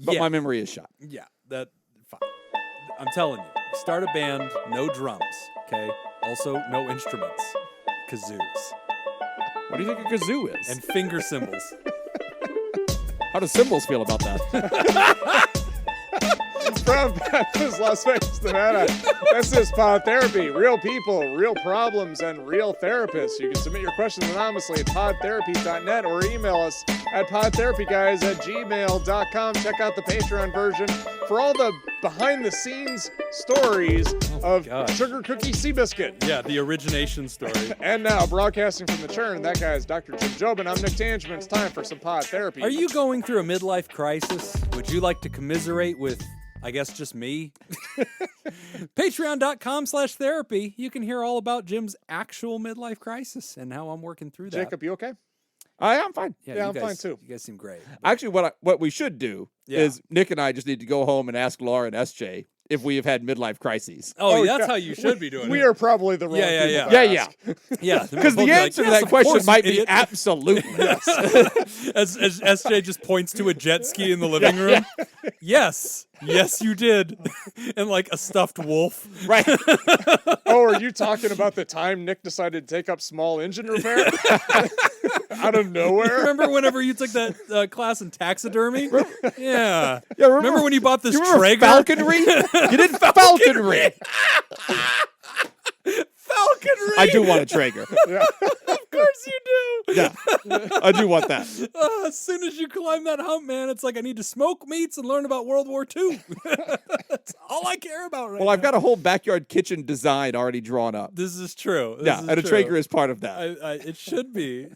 but my memory is shot. Yeah, that fine. I'm telling you, start a band, no drums, okay? Also, no instruments, kazoos, What do you think a kazoo is? and finger cymbals. How do cymbals feel about that? From Memphis, Las Vegas, Nevada. This is Pod Therapy. Real people, real problems, and real therapists. You can submit your questions anonymously at podtherapy.net or email us at podtherapyguys@gmail.com. Check out the Patreon version for all the behind-the-scenes stories of gosh. Sugar Cookie Seabiscuit. Yeah, the origination story. And now, broadcasting from the churn, that guy is Dr. Jim Jobin. I'm Nick Tangent. It's time for some Pod Therapy. Are you going through a midlife crisis? Would you like to commiserate with, I guess, just me? Patreon.com/therapy. You can hear all about Jim's actual midlife crisis and how I'm working through that. Jacob, you okay? I'm fine. Yeah, I'm you fine guys, too. You guys seem great. Actually, what we should do is Nick and I just need to go home and ask Laura and SJ if we have had midlife crises. Oh, that's how you should be doing it. We are probably the wrong Yeah, people yeah, to Yeah, ask. Yeah, Because the answer to that question might be absolutely. as SJ just points to a jet ski in the living room. Yes, you did. And like a stuffed wolf. Right. Oh, are you talking about the time Nick decided to take up small engine repair? Out of nowhere? Remember whenever you took that class in taxidermy? Yeah. Yeah, Remember when you bought this Traeger? falconry? You did falconry. Falconry. I do want a Traeger. Yeah. Of course you do. Yeah, I do want that. As soon as you climb that hump, man, it's like I need to smoke meats and learn about World War II. That's all I care about right now. Well, I've got a whole backyard kitchen design already drawn up. This is true. Yeah, and a Traeger is part of that. It should be,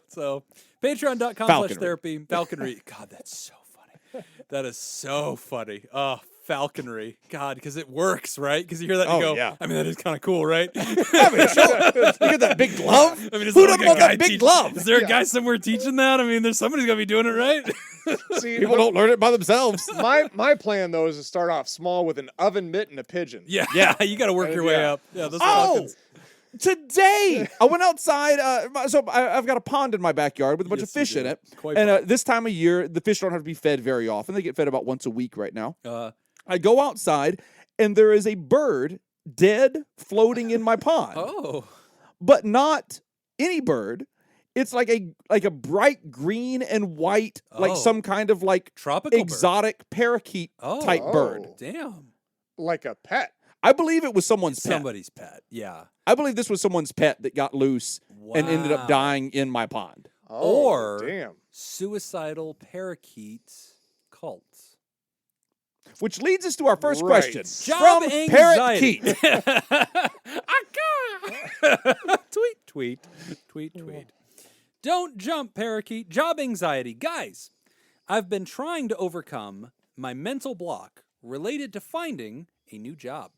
so patreon.com/therapy, falconry. God, that's so funny. That is so funny. Oh, falconry. God, because it works, right? Because you hear that and you go, yeah. I mean, that is kind of cool, right? I mean, sure. You get that big glove? I mean, Who doesn't want that big glove? Is there a guy somewhere teaching that? I mean, somebody's got to be doing it, right? See, People don't learn it by themselves. my plan, though, is to start off small with an oven mitt and a pigeon. Yeah, you got to work your way up. Yeah, those Oh! falcons. Today, I went outside. So I've got a pond in my backyard with a bunch of Yes, you fish in do. it. Quite And fun. this time of year, the fish don't have to be fed very often. They get fed about once a week right now. I go outside, and there is a bird dead floating in my pond. Oh. But not any bird. It's like a bright green and white, like some kind of like Tropical exotic parakeet type bird. Damn. Like a pet. I believe it was someone's pet. Somebody's pet. Yeah. I believe this was someone's pet that got loose and ended up dying in my pond. Oh, Or damn. suicidal parakeet cult. Which leads us to our first Right. question. Job From anxiety. Parakeet. Tweet. Don't jump, parakeet. Job anxiety. Guys, I've been trying to overcome my mental block related to finding a new job.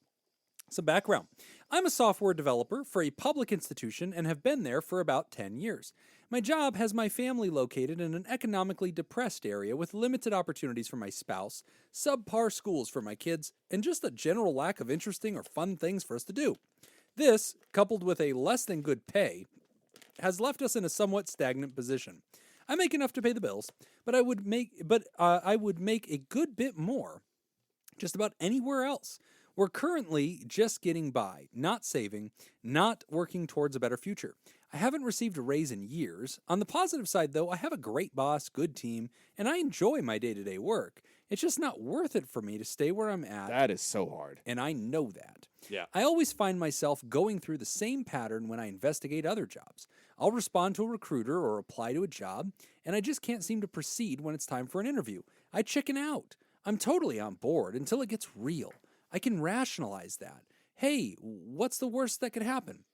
Some background. I'm a software developer for a public institution and have been there for about 10 years. My job has my family located in an economically depressed area with limited opportunities for my spouse, subpar schools for my kids, and just a general lack of interesting or fun things for us to do. This, coupled with a less than good pay, has left us in a somewhat stagnant position. I make enough to pay the bills, but I would make a good bit more just about anywhere else. We're currently just getting by, not saving, not working towards a better future. I haven't received a raise in years. On the positive side, though, I have a great boss, good team, and I enjoy my day-to-day work. It's just not worth it for me to stay where I'm at. That is so hard. And I know that. Yeah. I always find myself going through the same pattern when I investigate other jobs. I'll respond to a recruiter or apply to a job, and I just can't seem to proceed when it's time for an interview. I chicken out. I'm totally on board until it gets real. I can rationalize that. Hey, what's the worst that could happen?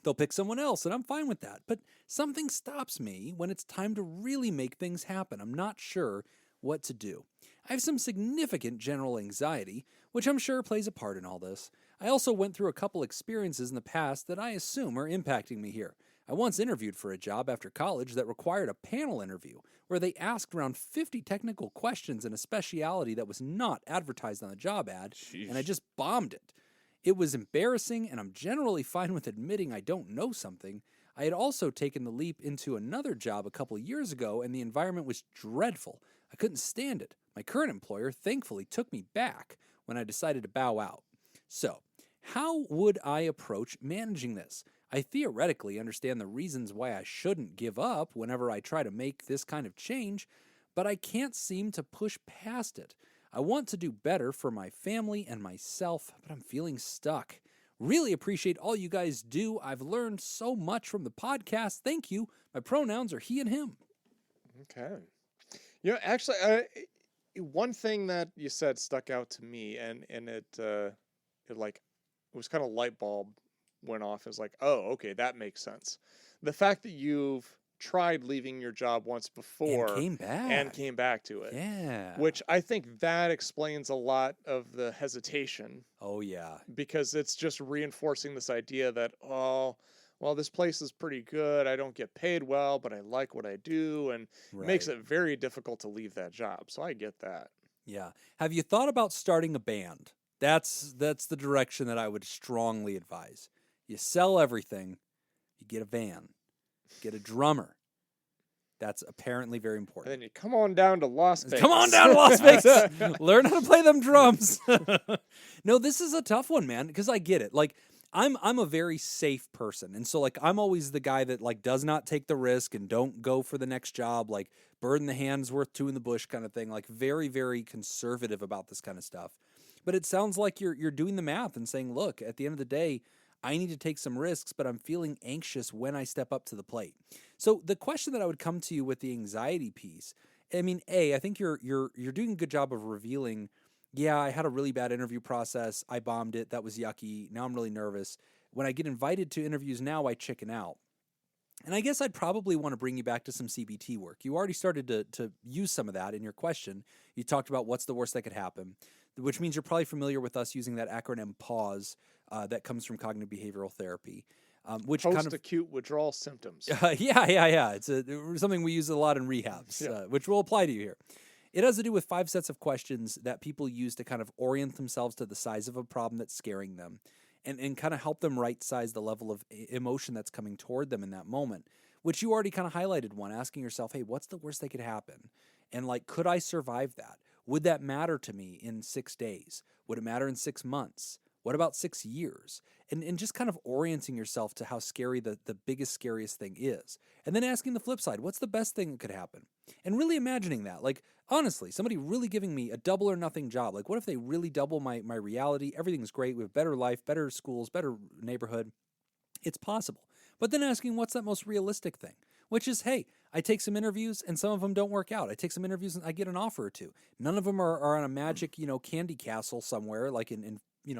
They'll pick someone else, and I'm fine with that. But something stops me when it's time to really make things happen. I'm not sure what to do. I have some significant general anxiety, which I'm sure plays a part in all this. I also went through a couple experiences in the past that I assume are impacting me here. I once interviewed for a job after college that required a panel interview where they asked around 50 technical questions in a speciality that was not advertised on the job ad, and I just bombed it. It was embarrassing, and I'm generally fine with admitting I don't know something. I had also taken the leap into another job a couple years ago, and the environment was dreadful. I couldn't stand it. My current employer thankfully took me back when I decided to bow out. So, how would I approach managing this? I theoretically understand the reasons why I shouldn't give up whenever I try to make this kind of change, but I can't seem to push past it. I want to do better for my family and myself, but I'm feeling stuck. Really appreciate all you guys do. I've learned so much from the podcast. Thank you. My pronouns are he and him. Okay. Actually, one thing that you said stuck out to me, and it was kind of light bulb went off. Is like, oh, okay, that makes sense. The fact that you've tried leaving your job once before and came back to it. Yeah. Which I think that explains a lot of the hesitation. Oh, yeah. Because it's just reinforcing this idea that, oh, well, this place is pretty good. I don't get paid well, but I like what I do. And it makes it very difficult to leave that job. So I get that. Yeah. Have you thought about starting a band? That's the direction that I would strongly advise. You sell everything. You get a van. Get a drummer. That's apparently very important. And then you come on down to Las Vegas. Come on down to Las Vegas. Learn how to play them drums. No, this is a tough one, man, because I get it. Like, I'm a very safe person. And so, like, I'm always the guy that, like, does not take the risk and don't go for the next job. Like, bird in the hand's worth two in the bush kind of thing. Like, very, very conservative about this kind of stuff. But it sounds like you're doing the math and saying, look, at the end of the day, I need to take some risks, but I'm feeling anxious when I step up to the plate. So the question that I would come to you with the anxiety piece, I mean, I think you're doing a good job of revealing, yeah, I had a really bad interview process. I bombed it. That was yucky. Now I'm really nervous. When I get invited to interviews now, I chicken out. And I guess I'd probably want to bring you back to some CBT work. You already started to use some of that in your question. You talked about what's the worst that could happen, which means you're probably familiar with us using that acronym PAUSE that comes from cognitive behavioral therapy. Which post-acute withdrawal symptoms. Yeah. It's something we use a lot in rehabs, which will apply to you here. It has to do with 5 sets of questions that people use to kind of orient themselves to the size of a problem that's scaring them and kind of help them right-size the level of emotion that's coming toward them in that moment, which you already kind of highlighted one, asking yourself, hey, what's the worst that could happen? And like, could I survive that? Would that matter to me in 6 days? Would it matter in 6 months? What about 6 years? And just kind of orienting yourself to how scary the biggest, scariest thing is. And then asking the flip side, what's the best thing that could happen? And really imagining that. Like, honestly, somebody really giving me a double or nothing job. Like, what if they really double my reality? Everything's great. We have better life, better schools, better neighborhood. It's possible. But then asking, what's that most realistic thing? Which is, hey, I take some interviews and some of them don't work out. I take some interviews and I get an offer or two. None of them are on a magic, candy castle somewhere like in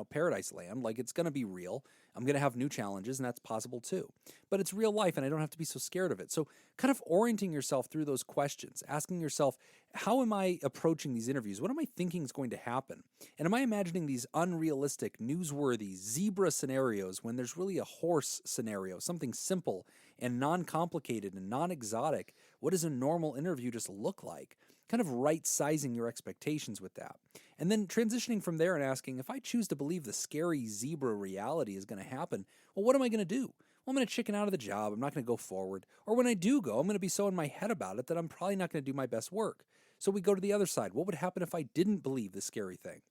paradise land. Like, it's going to be real. I'm going to have new challenges, and that's possible too. But it's real life, and I don't have to be so scared of it. So kind of orienting yourself through those questions, asking yourself, how am I approaching these interviews? What am I thinking is going to happen? And am I imagining these unrealistic, newsworthy zebra scenarios when there's really a horse scenario, something simple and non-complicated and non-exotic? What does a normal interview just look like? Kind of right-sizing your expectations with that. And then transitioning from there and asking, if I choose to believe the scary zebra reality is going to happen, well, what am I going to do? Well, I'm going to chicken out of the job. I'm not going to go forward. Or when I do go, I'm going to be so in my head about it that I'm probably not going to do my best work. So we go to the other side. What would happen if I didn't believe the scary thing?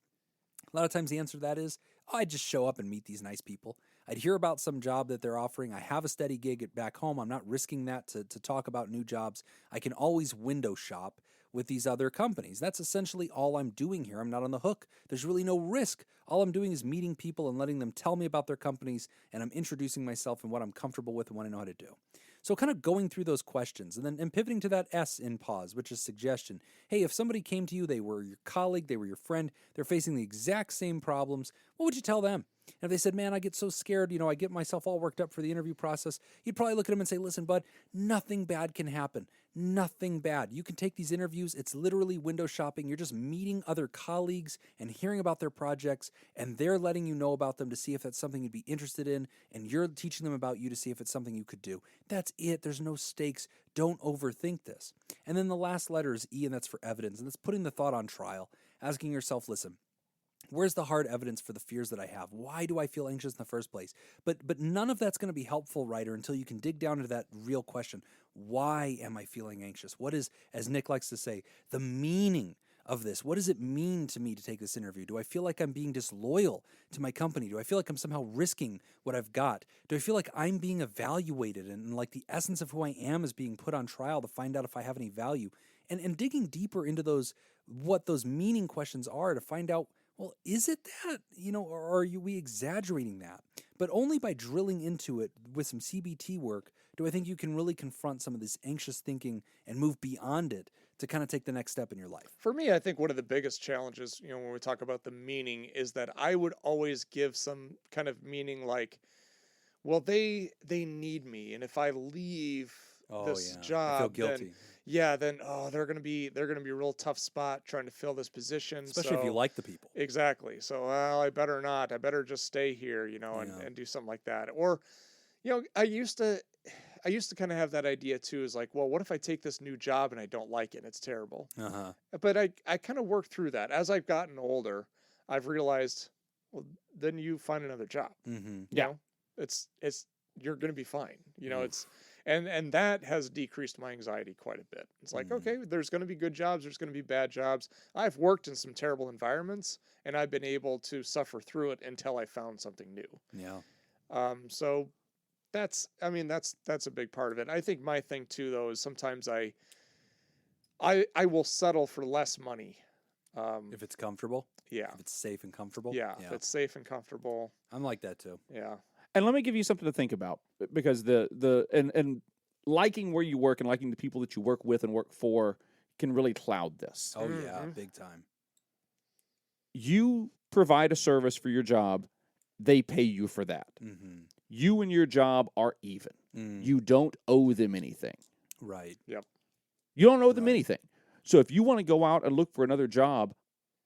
A lot of times the answer to that is, I'd just show up and meet these nice people. I'd hear about some job that they're offering. I have a steady gig back home. I'm not risking that to talk about new jobs. I can always window shop with these other companies. That's essentially all I'm doing here. I'm not on the hook. There's really no risk. All I'm doing is meeting people and letting them tell me about their companies, and I'm introducing myself and what I'm comfortable with and what I know how to do. So kind of going through those questions and pivoting to that S in pause, which is suggestion. Hey, if somebody came to you, they were your colleague, they were your friend, they're facing the exact same problems, what would you tell them? And if they said, man, I get so scared, I get myself all worked up for the interview process, you'd probably look at them and say, listen, bud, nothing bad can happen. Nothing bad. You can take these interviews. It's literally window shopping. You're just meeting other colleagues and hearing about their projects, and they're letting you know about them to see if that's something you'd be interested in, and you're teaching them about you to see if it's something you could do. That's it. There's no stakes. Don't overthink this. And then the last letter is E, and that's for evidence, and that's putting the thought on trial, asking yourself, listen, Where's the hard evidence for the fears that I have? Why do I feel anxious in the first place? But none of that's going to be helpful, writer, until you can dig down into that real question. Why am I feeling anxious? What is, as Nick likes to say, the meaning of this? What does it mean to me to take this interview? Do I feel like I'm being disloyal to my company? Do I feel like I'm somehow risking what I've got? Do I feel like I'm being evaluated and like the essence of who I am is being put on trial to find out if I have any value? And digging deeper into what those meaning questions are to find out, well, is it that, or are we exaggerating that? But only by drilling into it with some CBT work do I think you can really confront some of this anxious thinking and move beyond it to kind of take the next step in your life. For me, I think one of the biggest challenges, when we talk about the meaning, is that I would always give some kind of meaning like, well, they need me, and if I leave this job, I feel guilty. then they're gonna be a real tough spot trying to fill this position, especially if you like the people. Exactly. So I better not. I better just stay here, and do something like that. Or, I used to kind of have that idea too. Is like, well, what if I take this new job and I don't like it? And it's terrible. But I kind of worked through that as I've gotten older. I've realized, well, then you find another job. It's you're going to be fine. It's. And that has decreased my anxiety quite a bit. It's like, okay, there's going to be good jobs. There's going to be bad jobs. I've worked in some terrible environments, and I've been able to suffer through it until I found something new. Yeah. So that's a big part of it. I think my thing too, though, is sometimes I will settle for less money. If it's comfortable. Yeah. If it's safe and comfortable. Yeah. If it's safe and comfortable. I'm like that too. Yeah. And let me give you something to think about, because and liking where you work and liking the people that you work with and work for can really cloud this. Oh yeah, big time. You provide a service for your job, they pay you for that. You and your job are even. You don't owe them anything. Right. Yep. You don't owe them anything. So if you want to go out and look for another job,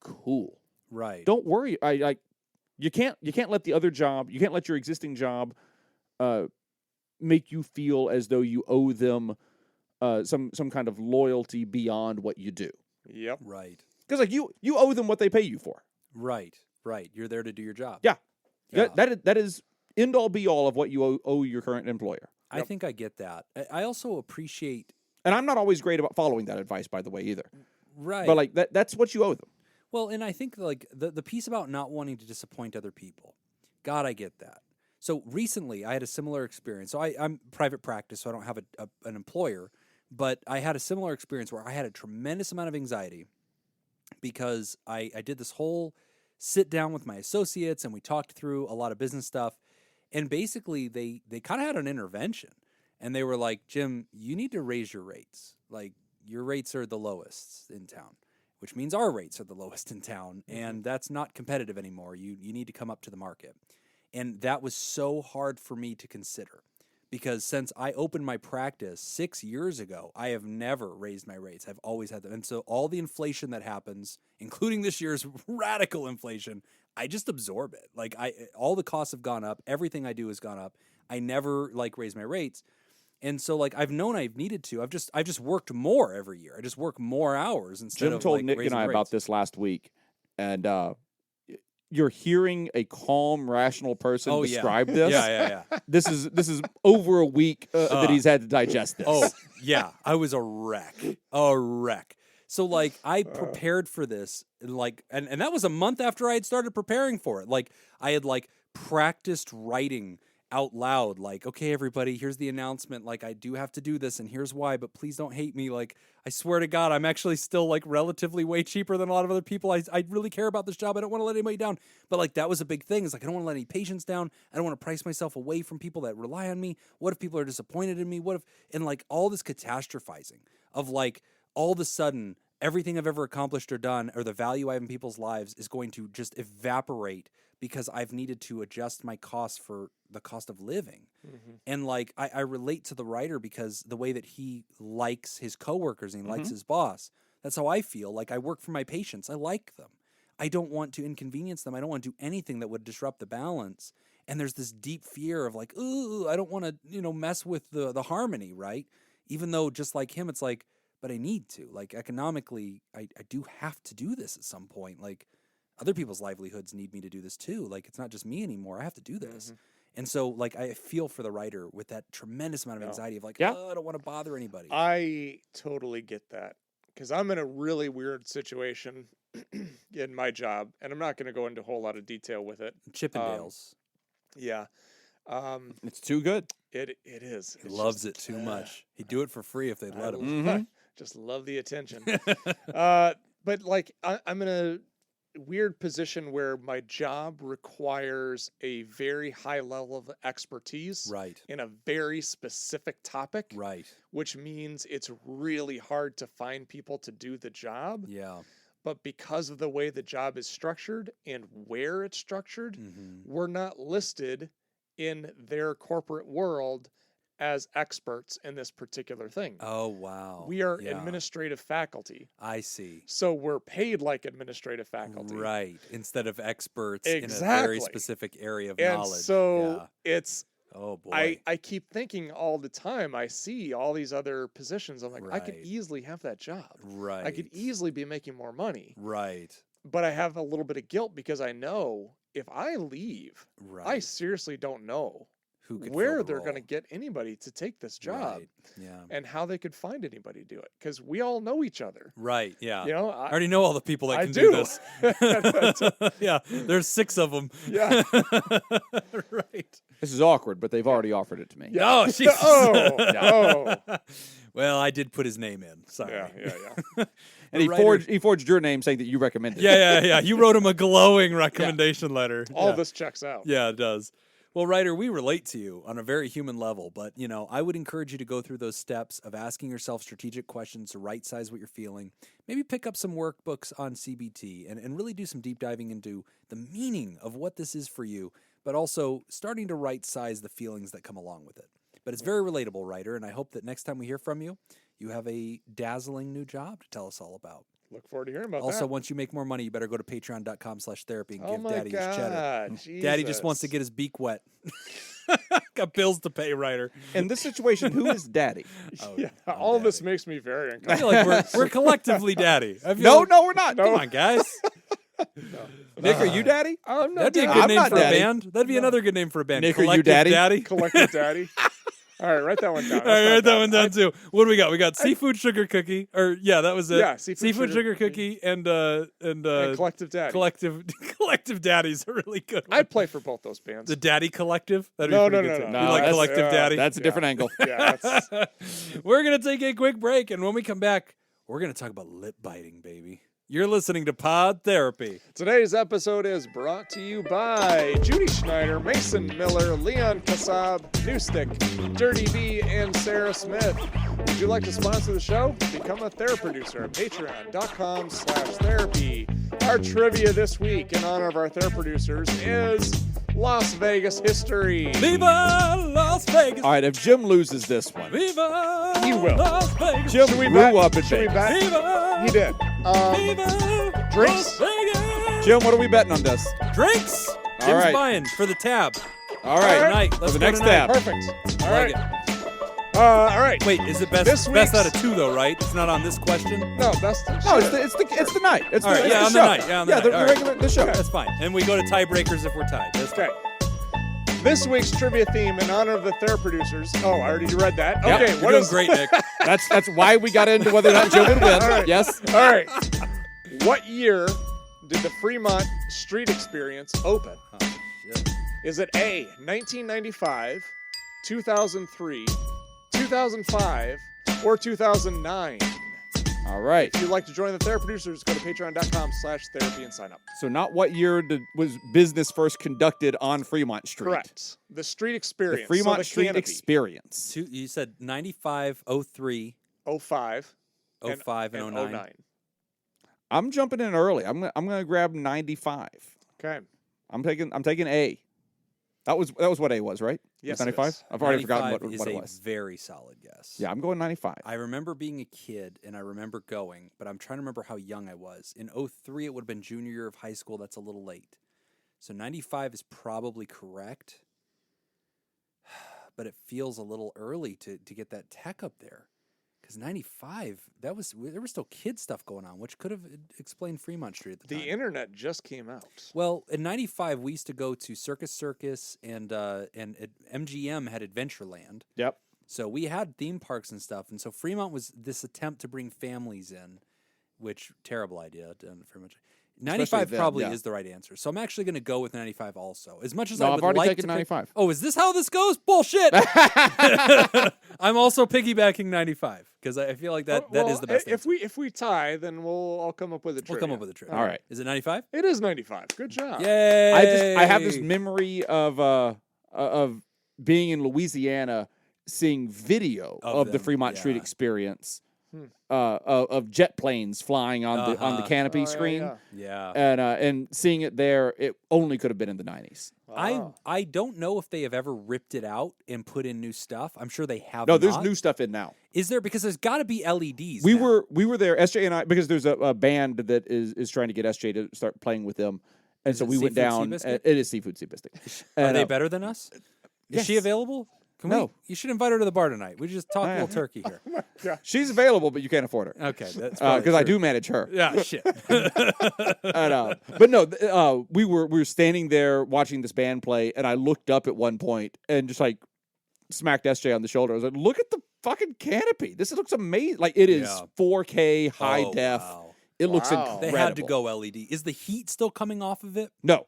cool. Right. Don't worry. You can't let the other job, you can't let your existing job make you feel as though you owe them some kind of loyalty beyond what you do. Yep. Right. Because like you owe them what they pay you for. Right. You're there to do your job. Yeah. That is end all be all of what you owe your current employer. I think I get that. I also appreciate. And I'm not always great about following that advice, by the way, either. Right. But like that's what you owe them. Well, and I think like the piece about not wanting to disappoint other people, God, I get that. So recently I had a similar experience. So I'm private practice, so I don't have an employer, but I had a similar experience where I had a tremendous amount of anxiety because I did this whole sit down with my associates and we talked through a lot of business stuff. And basically they kind of had an intervention and they were like, Jim, you need to raise your rates. Like your rates are the lowest in town, which means our rates are the lowest in town, and that's not competitive anymore. You need to come up to the market. And that was so hard for me to consider because since I opened my practice 6 years ago, I have never raised my rates. I've always had them. And so all the inflation that happens, including this year's radical inflation, I just absorb it. Like all the costs have gone up. Everything I do has gone up. I never raise my rates. And so, I've known I've needed to. I've just worked more every year. I just work more hours instead of Jim told Nick and I about this last week, and you're hearing a calm, rational person describe this. Yeah. This is over a week that he's had to digest this. Oh yeah, I was a wreck. So I prepared for this, and that was a month after I had started preparing for it. I had practiced writing out loud, okay, everybody, here's the announcement, I do have to do this and here's why, but please don't hate me. I swear to God, I'm actually still relatively way cheaper than a lot of other people. I really care about this job. I don't want to let anybody down. But that was a big thing. It's I don't want to let any patients down. I don't want to price myself away from people that rely on me. What if people are disappointed in me? What if, and all this catastrophizing of all of a sudden everything I've ever accomplished or done or the value I have in people's lives is going to just evaporate because I've needed to adjust my costs for the cost of living. And I relate to the writer because the way that he likes his coworkers and he likes his boss, that's how I feel. I work for my patients. I like them. I don't want to inconvenience them. I don't want to do anything that would disrupt the balance. And there's this deep fear of ooh, I don't want to, mess with the harmony, right? Even though just like him, it's but I need to. Economically, I do have to do this at some point. other people's livelihoods need me to do this too. Like, it's not just me anymore. I have to do this. And so, like, I feel for the writer with that tremendous amount of anxiety of like, Yeah. oh, I don't want to bother anybody. I totally get that because I'm in a really weird situation in my job, and I'm not going to go into a whole lot of detail with it. Chippendales. Yeah. It's too good. It is. He It's loves just, it too much. He'd do it for free if they'd let him. Mhm. Just love the attention. But like I'm in a weird position where my job requires a very high level of expertise Right. in a very specific topic, Right. which means it's really hard to find people to do the job. Yeah. But because of the way the job is structured and where it's structured, Hmm. we're not listed in their corporate world as experts in this particular thing. Oh, wow. We are Yeah. administrative faculty. I see. So we're paid like administrative faculty. Right. Instead of experts in a very Exactly. specific area of And knowledge. so it's, Yeah. Oh, boy. I keep thinking all the time, I see all these other positions. I'm like, I could Right. easily have that job. Right. I could easily be making more money. Right. But I have a little bit of guilt because I know if I leave, Right. I seriously don't know Who could where fill the they're going to role. get anybody to take this job Right. Yeah. and how they could find anybody to do it. Because we all know each other. Right. Yeah. You know, I already know all the people that I can do do. this. Yeah. There's 6 of them. Yeah. Right. This is awkward, but they've already offered it to me. Oh, Jesus. Oh. Well, I did put his name in. Sorry. Yeah. And he writer- forged your name saying that you recommended it. Yeah. You wrote him a glowing recommendation letter. All Yeah. this checks out. Yeah, it does. Well, writer, we relate to you on a very human level, but I would encourage you to go through those steps of asking yourself strategic questions to right size what you're feeling. Maybe pick up some workbooks on CBT and really do some deep diving into the meaning of what this is for you, but also starting to right size the feelings that come along with it. But it's very relatable, writer, and I hope that next time we hear from you, you have a dazzling new job to tell us all about. Look forward to hearing about Also, that. once you make more money, you better go to patreon.com/therapy and Oh give my Daddy his cheddar. God. Daddy just wants to Jesus. get his beak wet. Got bills to pay, writer. In this situation, who is daddy? Oh, Yeah, I'm all this Daddy. makes me very I uncomfortable. feel like we're collectively daddy. I feel No, like- no, we're not. Come on, guys. Nick, are you daddy? I'm That'd not be a daddy. good I'm name not for daddy. a band. That'd be another good name for a band. Nick, are you Collective daddy? Collective daddy. All right, write that one down. All right, That's write that not one bad. down too. What do we got? We got seafood sugar cookie, or yeah, that was it. Yeah, seafood sugar cookie and And collective daddy. collective daddies are really good. I'd play for both those bands. The Daddy Collective. That'd No, be pretty no, good no, too. no. You No, like that's- Collective Daddy? That's a different angle. Yeah, that's, We're gonna take a quick break, and when we come back, we're gonna talk about lip biting, baby. You're listening to Pod Therapy. today's episode is brought to you by Judy Schneider, Mason Miller, Leon Kassab, Newstick, Dirty B, and Sarah Smith. Would you like to sponsor the show? Become a Theraproducer at patreon.com/therapy. Our trivia this week in honor of our Theraproducers is Las Vegas history. Viva Las Vegas! All right, if Jim loses this one, Viva He will. Las Vegas! Jim Should we grew bet? up in Should we Vegas. bet? Viva! He did. Viva drinks? Las Vegas! Jim, what are we betting on this? Drinks! All Jim's right. buying for the tab. All right, Tonight. for Let's the go next tonight. tab. Perfect. All Like right. it. All right. Wait, is it best This best out week's- of 2 though, right? It's not on this question? No, best. No, it's the night. It's All right, the, yeah, it's on the the show. night. Yeah, on the night. the All right. regular the show. That's fine. And we go to tiebreakers if we're tied. That's fine. Okay. This week's trivia theme in honor of the Theraproducers. Oh, I already read that. Yep. Okay, You're what doing is great, Nick. That's why we got into whether or not Jim would win. All right. Yes. All right. What year did the Fremont Street Experience open? Oh, shit. Is it A, 1995, 2003, 2005, or 2009? All right. If you'd like to join the Theraproducers, go to patreon.com/therapy and sign up. So not what year was business first conducted on Fremont Street. Correct. The street The experience. Fremont so the Street canopy. Experience. You said 95, 03, 05, 05, and 09. 09. I'm jumping in early. I'm gonna grab 95. Okay. I'm taking A. That was what A was, right? Yes, Was it 95. is. I've already forgotten 95 what is it a was. very solid guess. Yeah, I'm going 95. I remember being a kid and I remember going, but I'm trying to remember how young I was. In 03, it would have been junior year of high school. That's a little late. So 95 is probably correct, but it feels a little early to get that tech up there Because 95, there was still kid stuff going on, which could have explained Fremont Street at the time. The internet just came out. Well, in 95, we used to go to Circus, and MGM had Adventureland. Yep. So we had theme parks and stuff. And so Fremont was this attempt to bring families in, which, terrible idea. Fremont. 95 then, probably yeah. is the right answer. So I'm actually going to go with 95 also. As much as No, I I've would already like taken to 95. Oh, is this how this goes? Bullshit. I'm also piggybacking 95 because I feel like that is the best answer. If we tie, then I'll come up with a trivia. We'll come up with a trivia. All right. Is it 95? It is 95. Good job. Yay! I have this memory of being in Louisiana, seeing video of the them, Fremont Street yeah. experience, of jet planes flying on the canopy Oh, screen, Yeah. and seeing it there. It only could have been in the 90s. Wow. I don't know if they have ever ripped it out and put in new stuff. I'm sure they have. No, there's not. new stuff in now. Is there? Because there's got to be LEDs. We now. were there, SJ and I, because there's a band that is trying to get SJ to start playing with them, and Is so it we went Seafood down. Seabiscuit? It is Seafood Seabiscuit. Are And, they better than us? Is she yes. available? Can No. You should invite her to the bar tonight. We just talk a little turkey here. She's available, but you can't afford her. Okay, that's Because I true. do manage her. Yeah, shit. But no, we were standing there watching this band play, and I looked up at one point and just like smacked SJ on the shoulder. I was like, "Look at the fucking canopy! This looks amazing! Like it is Yeah. 4K high Oh, def. wow. It looks Wow. incredible." They had to go LED. Is the heat still coming off of it? No,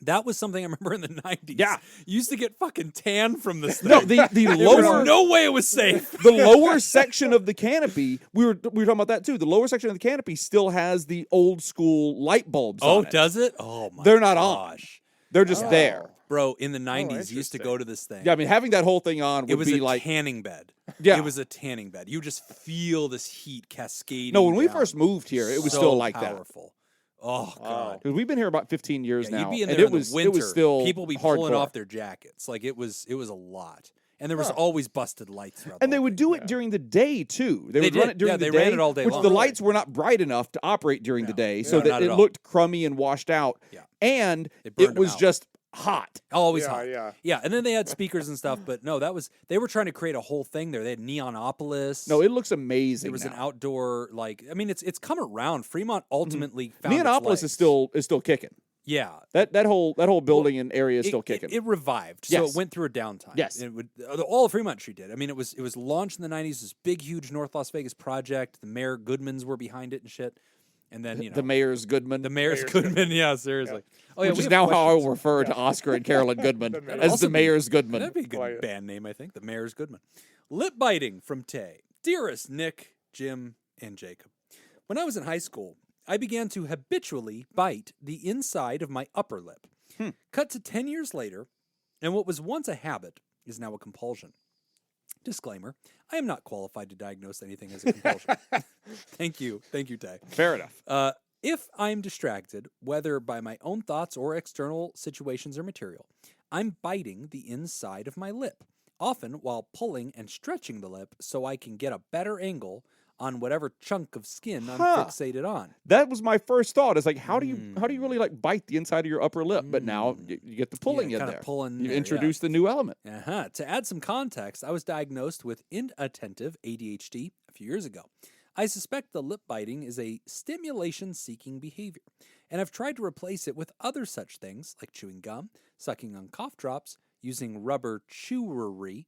That was something I remember in the 90s. Yeah. You used to get fucking tan from this thing. no, the There lower was no way it was safe. the lower section of the canopy. We were talking about that too. The lower section of the canopy still has the old school light bulbs. Oh, on it. does it? Oh my They're not on. gosh. They're just there. Bro, in the 90s, you used to interesting. go to this thing. Yeah, I mean, having that whole thing on It would was be a like tanning bed. Yeah. It was a tanning bed. You just feel this heat cascading. no. When we down. first moved here, it was So still like that. powerful. Oh god. Because we've been here about 15 years Yeah, now, you'd be in and there it in was the winter. it was still people be hardcore. pulling off their jackets. Like it was a lot. And there was always busted lights throughout. And the they whole would thing. do it during the day too. They would did. run it during Yeah, the they day, ran it all day which long. the lights were not bright enough to operate during the day, so No, that not it at all. looked crummy and washed out. Yeah. And They burned it 'em was out. just hot. Always Yeah, hot. yeah. Yeah, and then they had speakers and stuff, but no, they were trying to create a whole thing there. They had Neonopolis. No, it looks amazing. there was an now. outdoor it's come around. Fremont ultimately found its Neonopolis legs. is still kicking. Yeah. That whole building and area is still kicking. It revived, so Yes. it went through a downtime. Yes. It would, all of Fremont Street did. I mean, it was launched in the 90s. This big, huge North Las Vegas project. The Mayor Goodmans were behind it and shit. And then the mayor's Goodman, the Mayor's Goodman. Yeah, seriously. Oh yeah, which we is have now how I questions. will refer to Oscar and Carolyn Goodman as also the be- mayor's Goodman. That'd be a good Quiet. band name, I think. The Mayor's Goodman. Lip biting from Tay. Dearest Nick, Jim, and Jacob. When I was in high school, I began to habitually bite the inside of my upper lip. Cut to 10 years later, and what was once a habit is now a compulsion. Disclaimer, I am not qualified to diagnose anything as a compulsion. Thank you, Tay. Fair enough. If I'm distracted, whether by my own thoughts or external situations or material, I'm biting the inside of my lip, often while pulling and stretching the lip so I can get a better angle on whatever chunk of skin I'm fixated on. That was my first thought. Is like, how do you really like bite the inside of your upper lip? But now you get the pulling in kinda there. pulling You there, introduce the new element. To add some context, I was diagnosed with inattentive ADHD a few years ago. I suspect the lip biting is a stimulation-seeking behavior, and I've tried to replace it with other such things like chewing gum, sucking on cough drops, using rubber jewelry.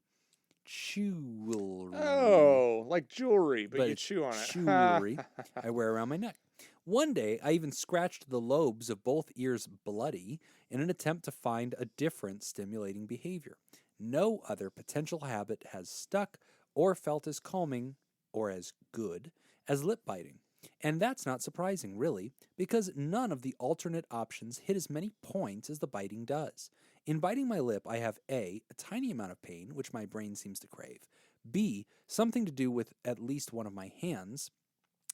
Oh, like jewelry, but you it's chew on it. Jewelry I wear around my neck. One day, I even scratched the lobes of both ears bloody in an attempt to find a different stimulating behavior. No other potential habit has stuck or felt as calming or as good as lip biting. And that's not surprising, really, because none of the alternate options hit as many points as the biting does. In biting my lip, I have A, a tiny amount of pain, which my brain seems to crave, B, something to do with at least one of my hands,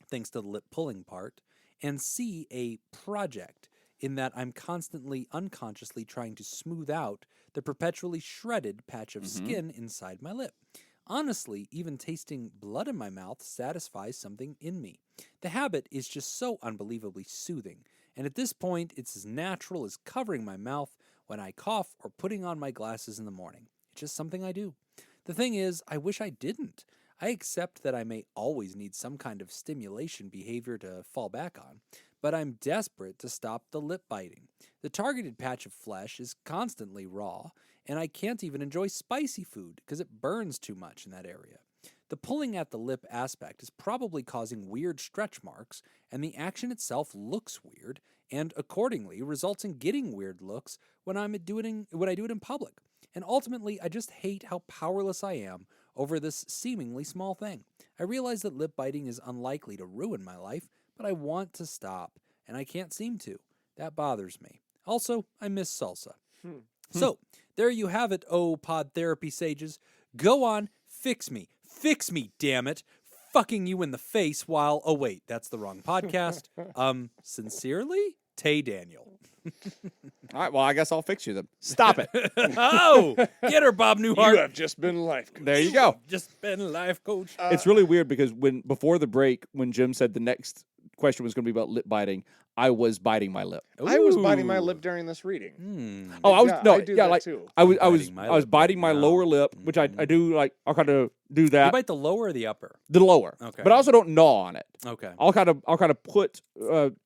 thanks to the lip pulling part, and C, a project, in that I'm constantly unconsciously trying to smooth out the perpetually shredded patch of skin inside my lip. Honestly, even tasting blood in my mouth satisfies something in me. The habit is just so unbelievably soothing, and at this point, it's as natural as covering my mouth when I cough or putting on my glasses in the morning. It's just something I do. The thing is, I wish I didn't. I accept that I may always need some kind of stimulation behavior to fall back on, but I'm desperate to stop the lip biting. The targeted patch of flesh is constantly raw, and I can't even enjoy spicy food because it burns too much in that area. The pulling at the lip aspect is probably causing weird stretch marks, and the action itself looks weird, and accordingly results in getting weird looks when I do it in public. And ultimately, I just hate how powerless I am over this seemingly small thing. I realize that lip biting is unlikely to ruin my life, but I want to stop, and I can't seem to. That bothers me. Also, I miss salsa. So, there you have it, oh pod therapy sages. Go on, fix me. Fix me, damn it. Fucking you in the face while... Oh, wait, that's the wrong podcast. Sincerely, Tay Daniel. All right, well, I guess I'll fix you then. Stop it. Oh, get her, Bob Newhart. You have just been life coach. There you go. Just been life coach. It's really weird because before the break, when Jim said the next question was going to be about lip biting, I was biting my lip. I was biting my lip during this reading. Oh, I was I do that like too. I was Biting biting my my lip. lower lip, which I do like. I'll kind of do You that. bite the lower or the upper? The lower, Okay. but I also don't gnaw on it. Okay. I'll kind of put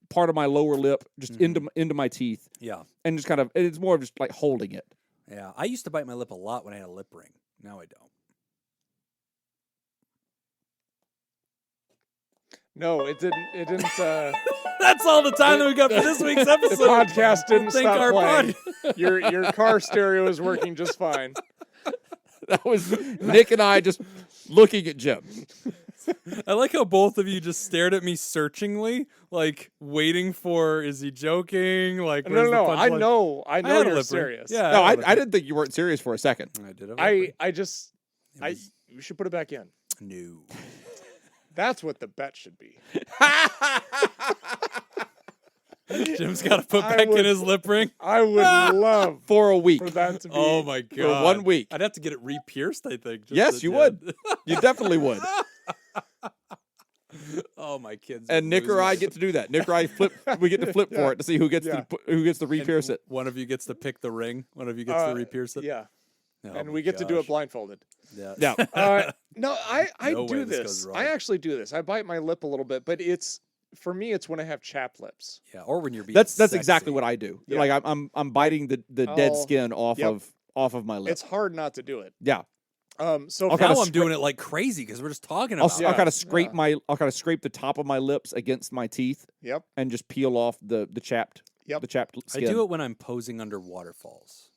part of my lower lip just into my teeth, Yeah. and just kind of it's more of just like holding it. Yeah. I used to bite my lip a lot when I had a lip ring. Now I don't. No, it didn't. It didn't. That's all the time that we got for this week's The episode. podcast didn't Thank stop our playing. pod- Your car stereo is working just fine. That was Nick and I just looking at Jim. I like how both of you just stared at me searchingly, like waiting for, is he joking? Like, where's the No. I punchline? know I had a you're lip ring. serious. Yeah. No, had a lip I ring. didn't think you weren't serious for a second. I did have a lip ring. You should put it back in. No. That's what the bet should be. Jim's got to put I back would- in his lip ring. I would love For a week. for that to be. Oh my god! 1 week. I'd have to get it re-pierced. I think. just Yes, to- you yeah. would. You definitely would. Oh my kids. And Nick or I get to do that. Nick or I flip. We get to flip Yeah. for it to see who gets Yeah. to re-pierce it. One of you gets to pick the ring. One of you gets to re-pierce it. Yeah, Oh and my we get to do it gosh. blindfolded. Yeah. Yeah. No, I No way do this this. goes wrong. I actually do this. I bite my lip a little bit, but for me, it's when I have chapped lips. Yeah. Or when you're being. That's sexy. exactly what I do. Yeah. Like I'm biting the dead Oh, skin off yep. of my lip. It's hard not to do it. Yeah. So I'll for- kinda Now I'm doing it like crazy because we're just talking I'll, about. I'll it. kind of scrape Yeah. I'll kind of scrape the top of my lips against my teeth Yep. and just peel off the chapped Yep. the chapped I skin. do it when I'm posing under waterfalls.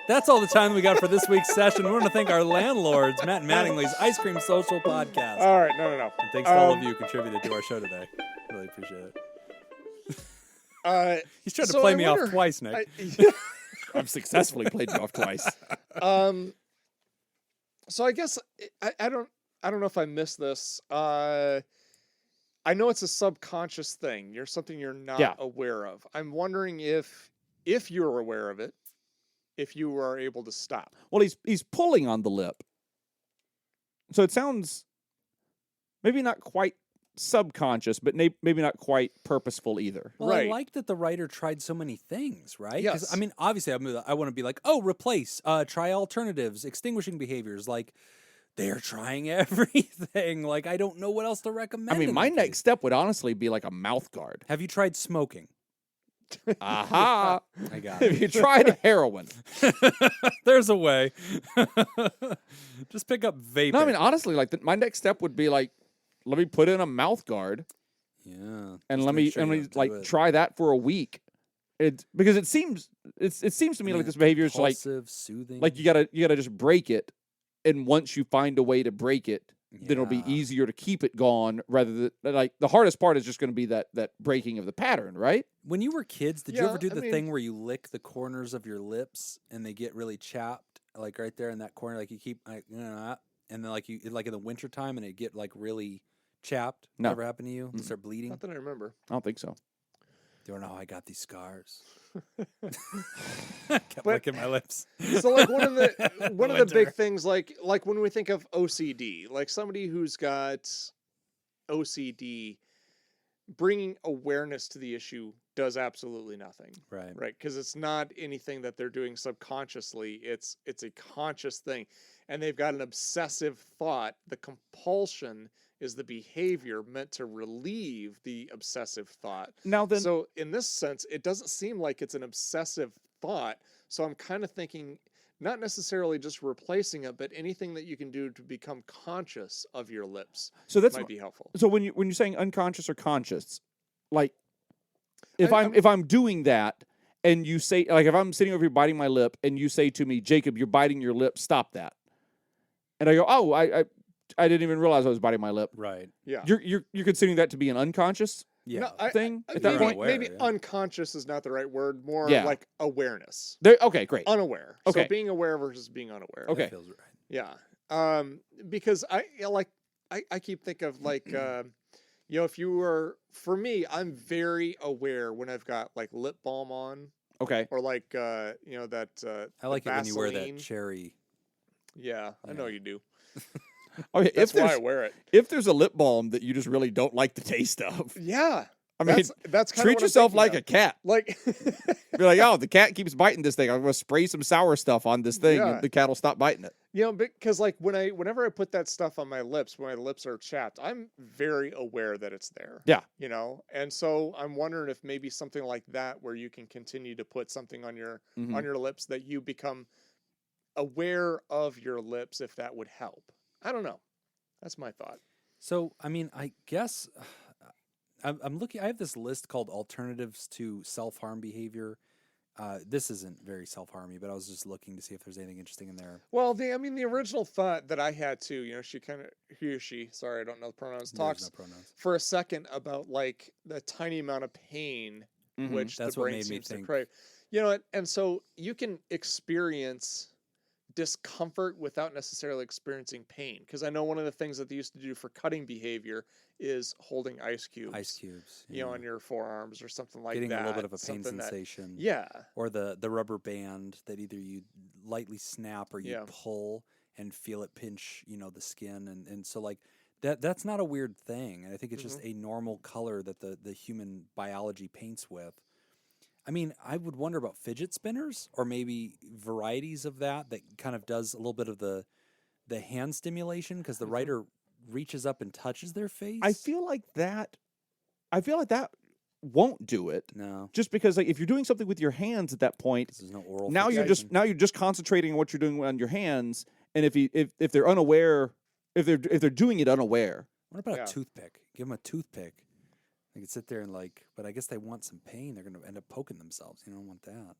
That's all the time we got for this week's session. We want to thank our landlords, Matt and Mattingly's Ice Cream Social Podcast. All right. No. And thanks to all of you who contributed to our show today. Really appreciate it. He's trying to so play I me wonder- off twice, Nick. I've successfully played you off twice. So I guess I don't know if I missed this. I know it's a subconscious thing. You're something you're not aware of. I'm wondering if you're aware of it, if you are able to stop. Well, he's pulling on the lip, so it sounds maybe not quite subconscious, but maybe not quite purposeful either. Well, Right. I like that the writer tried so many things, right? 'Cause, Yes. I mean, obviously, I want to be like, oh, replace, try alternatives, extinguishing behaviors. Like, they're trying everything. Like, I don't know what else to recommend. I mean, in my that next case. step would honestly be like a mouth guard. Have you tried smoking? Aha! I got Have it. you tried heroin? There's a way. Just pick up vaping. No, I mean honestly, like my next step would be like, let me put in a mouth guard yeah. and just let make me sure you don't do like it. try that for a week. Because it seems to me like this behavior is like Compulsive, soothing. you gotta just break it, and once you find a way to break it, then it'll be Yeah. easier to keep it gone. Rather than like the hardest part is just going to be that breaking of the pattern, right? When you were kids, did you Yeah, ever do I the mean- thing where you lick the corners of your lips and they get really chapped, like right there in that corner, like you keep like, and then like you like in the wintertime and it get like really chapped? No. Never happened to you? You start bleeding? Not that I remember. I don't think so. Don't know how I got these scars. Kept But- licking my lips. So like one of the Winter. big things like when we think of OCD, like somebody who's got OCD, bringing awareness to the issue does absolutely nothing, Right. right? Because it's not anything that they're doing subconsciously. It's a conscious thing, and they've got an obsessive thought. The compulsion is the behavior meant to relieve the obsessive thought. Now then, So in this sense, it doesn't seem like it's an obsessive thought. So I'm kind of thinking not necessarily just replacing it, but anything that you can do to become conscious of your lips so that's might be helpful. so when you're saying unconscious or conscious, like if I'm- if I'm doing that and you say, like, if I'm sitting over here biting my lip and you say to me, Jacob, you're biting your lip, stop that, and I go, oh, I didn't even realize I was biting my lip. Right. Yeah. You're considering that to be an unconscious Yeah. No, thing at that maybe, point? aware, maybe yeah. unconscious is not the right word. More Yeah. like awareness. Okay, great. Unaware. Okay. So being aware versus being unaware. Okay. That feels right. Yeah. Because I keep thinking of like, if you were, for me, I'm very aware when I've got like lip balm on Okay. or like, that. I like it when you wear Vaseline. that cherry. Yeah, I know Yeah. you do. Okay. That's why I wear it. If there's a lip balm that you just really don't like the taste of, Yeah. I mean, that's kind treat of yourself like a cat. like. Be like, oh, the cat keeps biting this thing. I'm going to spray some sour stuff on this thing, Yeah. and the cat will stop biting it. Because like whenever I put that stuff on my lips, when my lips are chapped, I'm very aware that it's there. Yeah. And so I'm wondering if maybe something like that, where you can continue to put something on your lips that you become aware of your lips, if that would help. I don't know. That's my thought. So, I mean, I guess I'm looking. I have this list called alternatives to self-harm behavior. This isn't very self-harmy, but I was just looking to see if there's anything interesting in there. Well, the original thought that I had too, he or she, sorry, I don't know the pronouns, There's talks no pronouns. for a second about like the tiny amount of pain Mhm. which That's the what brain made me seems to think. crave. And so you can experience discomfort without necessarily experiencing pain. Because I know one of the things that they used to do for cutting behavior is holding ice cubes. Ice cubes. On your forearms or something like Getting that. a little bit of a pain something that- sensation. yeah. Or the rubber band that either you lightly snap or you Yeah. pull and feel it pinch, the skin. And so like that's not a weird thing. And I think it's just a normal color that the human biology paints with. I mean, I would wonder about fidget spinners or maybe varieties of that kind of does a little bit of the hand stimulation because the writer reaches up and touches their face. I feel like that won't do it. No, Just because, like, if you're doing something with your hands at that point, this is no oral. now you're just concentrating on what you're doing on your hands. And if they're unaware, if they're doing it unaware, What about Yeah. a toothpick? Give them a toothpick. They could sit there and but I guess they want some pain. They're going to end up poking themselves. You don't want that.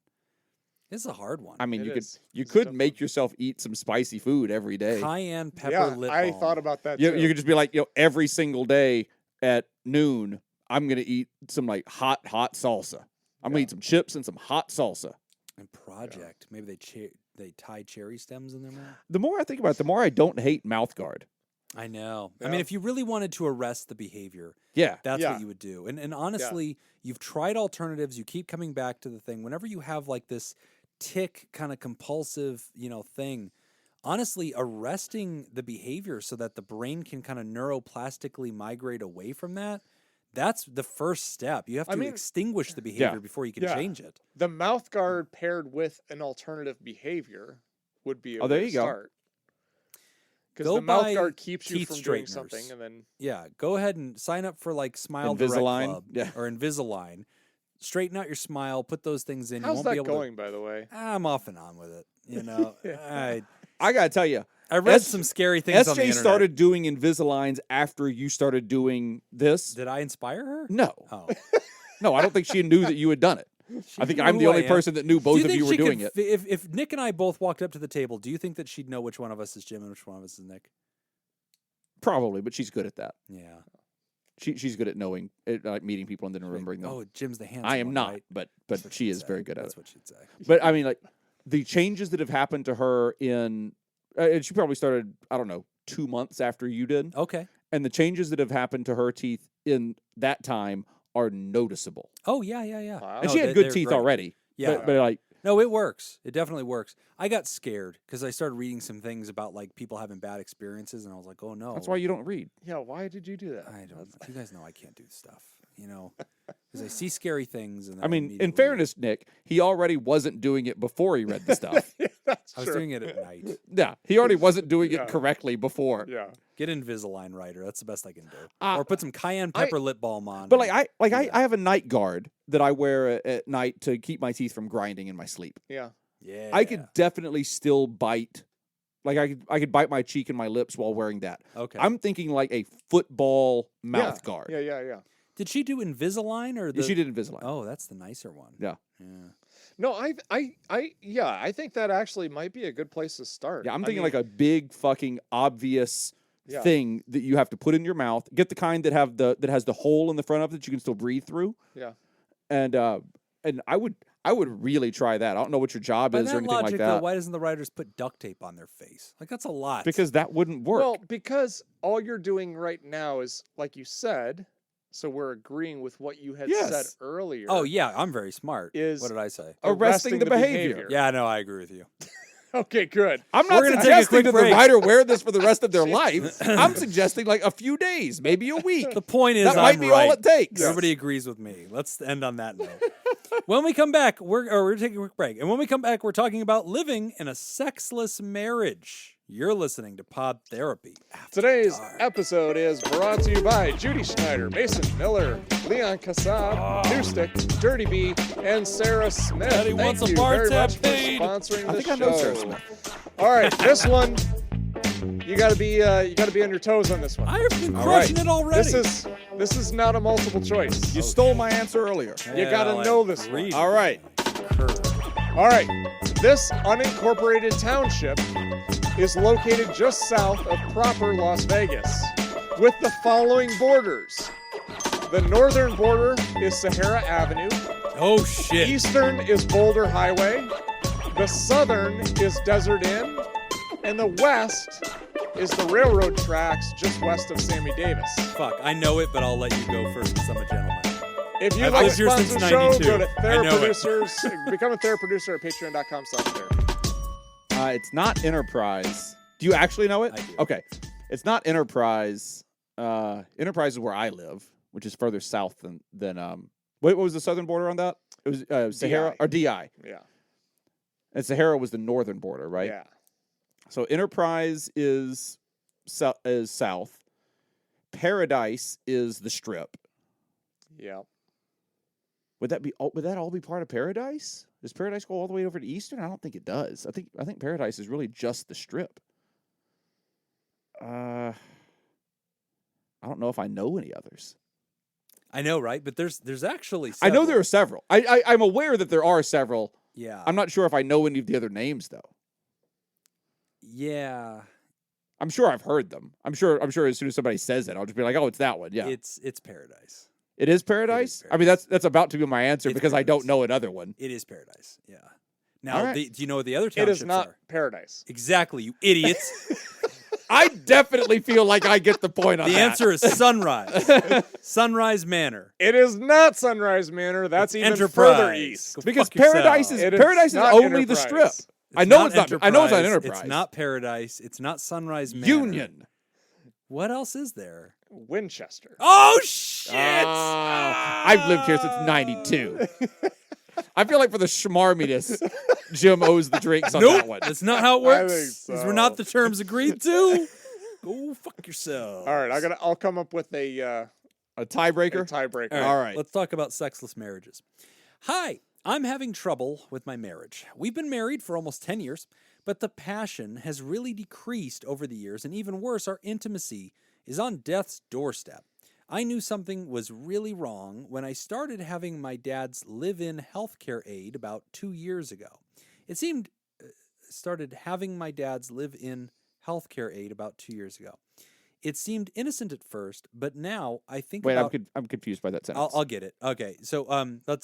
This is a hard one. I mean, It you is. could It's a could tough make one. yourself eat some spicy food every day. Cayenne pepper Yeah, lip I balm. thought about that You too. could just be like, every single day at noon, I'm gonna eat some like hot salsa. I'm gonna eat some chips and some hot salsa. And project. Maybe they tie cherry stems in their mouth. The more I think about it, the more I don't hate mouth guard. I know. I Yeah. mean, if you really wanted to arrest the behavior, Yeah. that's Yeah. what you would do. And honestly, you've tried alternatives. You keep coming back to the thing. Whenever you have like this tick kind of compulsive, thing, honestly, arresting the behavior so that the brain can kind of neuroplastically migrate away from that, that's the first step. You have to extinguish the behavior before you can Yeah. change it. The mouth guard paired with an alternative behavior would be a Oh, there way you to go. start. Because Go the mouth buy guard keeps you teeth from doing straighteners. something, and then Yeah, go ahead and sign up for like Smile Direct Invisalign? Club Yeah. or Invisalign. Straighten out your smile, put those things in. You how's won't that be able going, by the way? I'm off and on with it. I gotta tell you, I read S- some scary things on the SJ internet. started doing Invisaligns after you started doing this. Did I inspire her? No, Oh, no, I don't think she knew that you had done it. I think I'm the only person that knew both of you were doing it. If Nick and I both walked up to the table, do you think that she'd know which one of us is Jim and which one of us is Nick? Probably, but she's good at that. Yeah. She's good at knowing, like meeting people and then remembering them. Oh, Jim's the handsome I am one, not, right? but That's what she she'd is say. very good at That's it. what she'd say. But I mean, like the changes that have happened to her and she probably started, I don't know, 2 months after you did, Okay. and the changes that have happened to her teeth in that time are noticeable. Oh, yeah. Wow. And No, she had they're good teeth great. already. Yeah. but like, No, it works. It definitely works. I got scared because I started reading some things about like people having bad experiences, and I was like, oh no. that's why you don't read. Yeah, why did you do that? I don't. You guys know I can't do stuff. because I see scary things. And then I mean, in immediately- fairness, Nick, he already wasn't doing it before he read the stuff. That's I was true. doing it at night. Yeah, he already wasn't doing Yeah. it correctly before. Yeah. Get Invisalign writer. That's the best I can do. Uh, Or put some cayenne pepper lip balm on. But and- I have a night guard that I wear at night to keep my teeth from grinding in my sleep. Yeah. yeah, I could definitely still bite. Like I could bite my cheek and my lips while wearing that. Okay. I'm thinking like a football mouth guard. Yeah. Did she do Invisalign or the? She did Invisalign. Oh, that's the nicer one. Yeah. Yeah. No, I think that actually might be a good place to start. Yeah, I'm I thinking mean, like a big fucking obvious Yeah. thing that you have to put in your mouth. Get the kind that has the hole in the front of it that you can still breathe through. Yeah. And I would really try that. I don't know what your job By is or that anything logic, like though, that. why doesn't the writers put duct tape on their face? Like that's a lot. Because that wouldn't work. Well, because all you're doing right now is, like you said, so we're agreeing with what you had said Yes. earlier. oh yeah, I'm very smart. Is- What did I say? Arresting the behavior. Yeah, no, I agree with you. Okay, good. I'm not We're gonna take a suggesting quick that break. the writer wear this for the rest of their life. I'm suggesting like a few days, maybe a week. The point is, That might I'm be right. all it takes. Everybody agrees with me. Let's end on that note. When we come back, we're taking a quick break, and when we come back, we're talking about living in a sexless marriage. You're listening to Pod Therapy. After Today's Dark. episode is brought to you by Judy Schneider, Mason Miller, Leon Kassab, Newstick, Dirty B, and Sarah Smith. Daddy Thank wants a you bar very tab much for paid. sponsoring the I think show. I know Sarah Smith. All right, this one you got to be on your toes on this one. I've been All crushing right. it already. This is not a multiple choice. You stole my answer earlier. You gotta Well, know I this one. agreed. All right. All right, this unincorporated township is located just south of proper Las Vegas, with the following borders. The northern border is Sahara Avenue. Oh shit! Eastern is Boulder Highway. The southern is Desert Inn. And the west is the railroad tracks just west of Sammy Davis. Fuck, I know it, but I'll let you go first because I'm a gentleman. If you'd I've like to lived here sponsor since the show, 92. go to I know it. TheraProducers. Become a TheraProducer at patreon.com/therapy. It's not Enterprise. Do you actually know it? I do. Okay. It's not Enterprise. Enterprise is where I live, which is further south than what was the southern border on that? It was Sahara or DI. Yeah. And Sahara was the northern border, right? Yeah. So Enterprise is south. Paradise is the strip. Yeah. Would that all be part of Paradise? Does Paradise go all the way over to Eastern? I don't think it does. I think Paradise is really just the strip. I don't know if I know any others. I know, right? But there's actually. I know several. there are several. I'm aware that there are several. Yeah. I'm not sure if I know any of the other names though. Yeah. I'm sure I've heard them. I'm sure as soon as somebody says it, I'll just be like, oh, it's that one. Yeah. It's Paradise. It is Paradise? I mean, that's about to be my answer It's because I don't Paradise. know another one. It is Paradise. Yeah. Now, All right. do you know what the other It townships is not are? Paradise. Exactly, you idiots. I definitely feel like I get the point on The that. answer is Sunrise. Sunrise Manor. It is not Sunrise Manor. That's even Enterprise. further east. Go because fuck yourself. Paradise is It is Paradise is not only the strip. Enterprise. I know it's not. I know it's not Enterprise. It's not Paradise. It's not Sunrise Manor. Union. What else is there? Winchester. Oh shit! I've lived here since '92. I feel like for the schmarminess, Jim owes the drinks on that one. That's not how it I works. think These were not so. the terms agreed to. Go fuck yourself. All right, I'll come up with a A a tiebreaker. tiebreaker. All right. Let's talk about sexless marriages. Hi, I'm having trouble with my marriage. We've been married for almost 10 years, but the passion has really decreased over the years, and even worse, our intimacy is on death's doorstep. I knew something was really wrong when I started having my dad's live-in healthcare aide about 2 years ago. It seemed started having my dad's live-in healthcare aide about 2 years ago. It seemed innocent at first, but now I think Wait, about... I'm confused by that sentence. I'll get it. Okay, so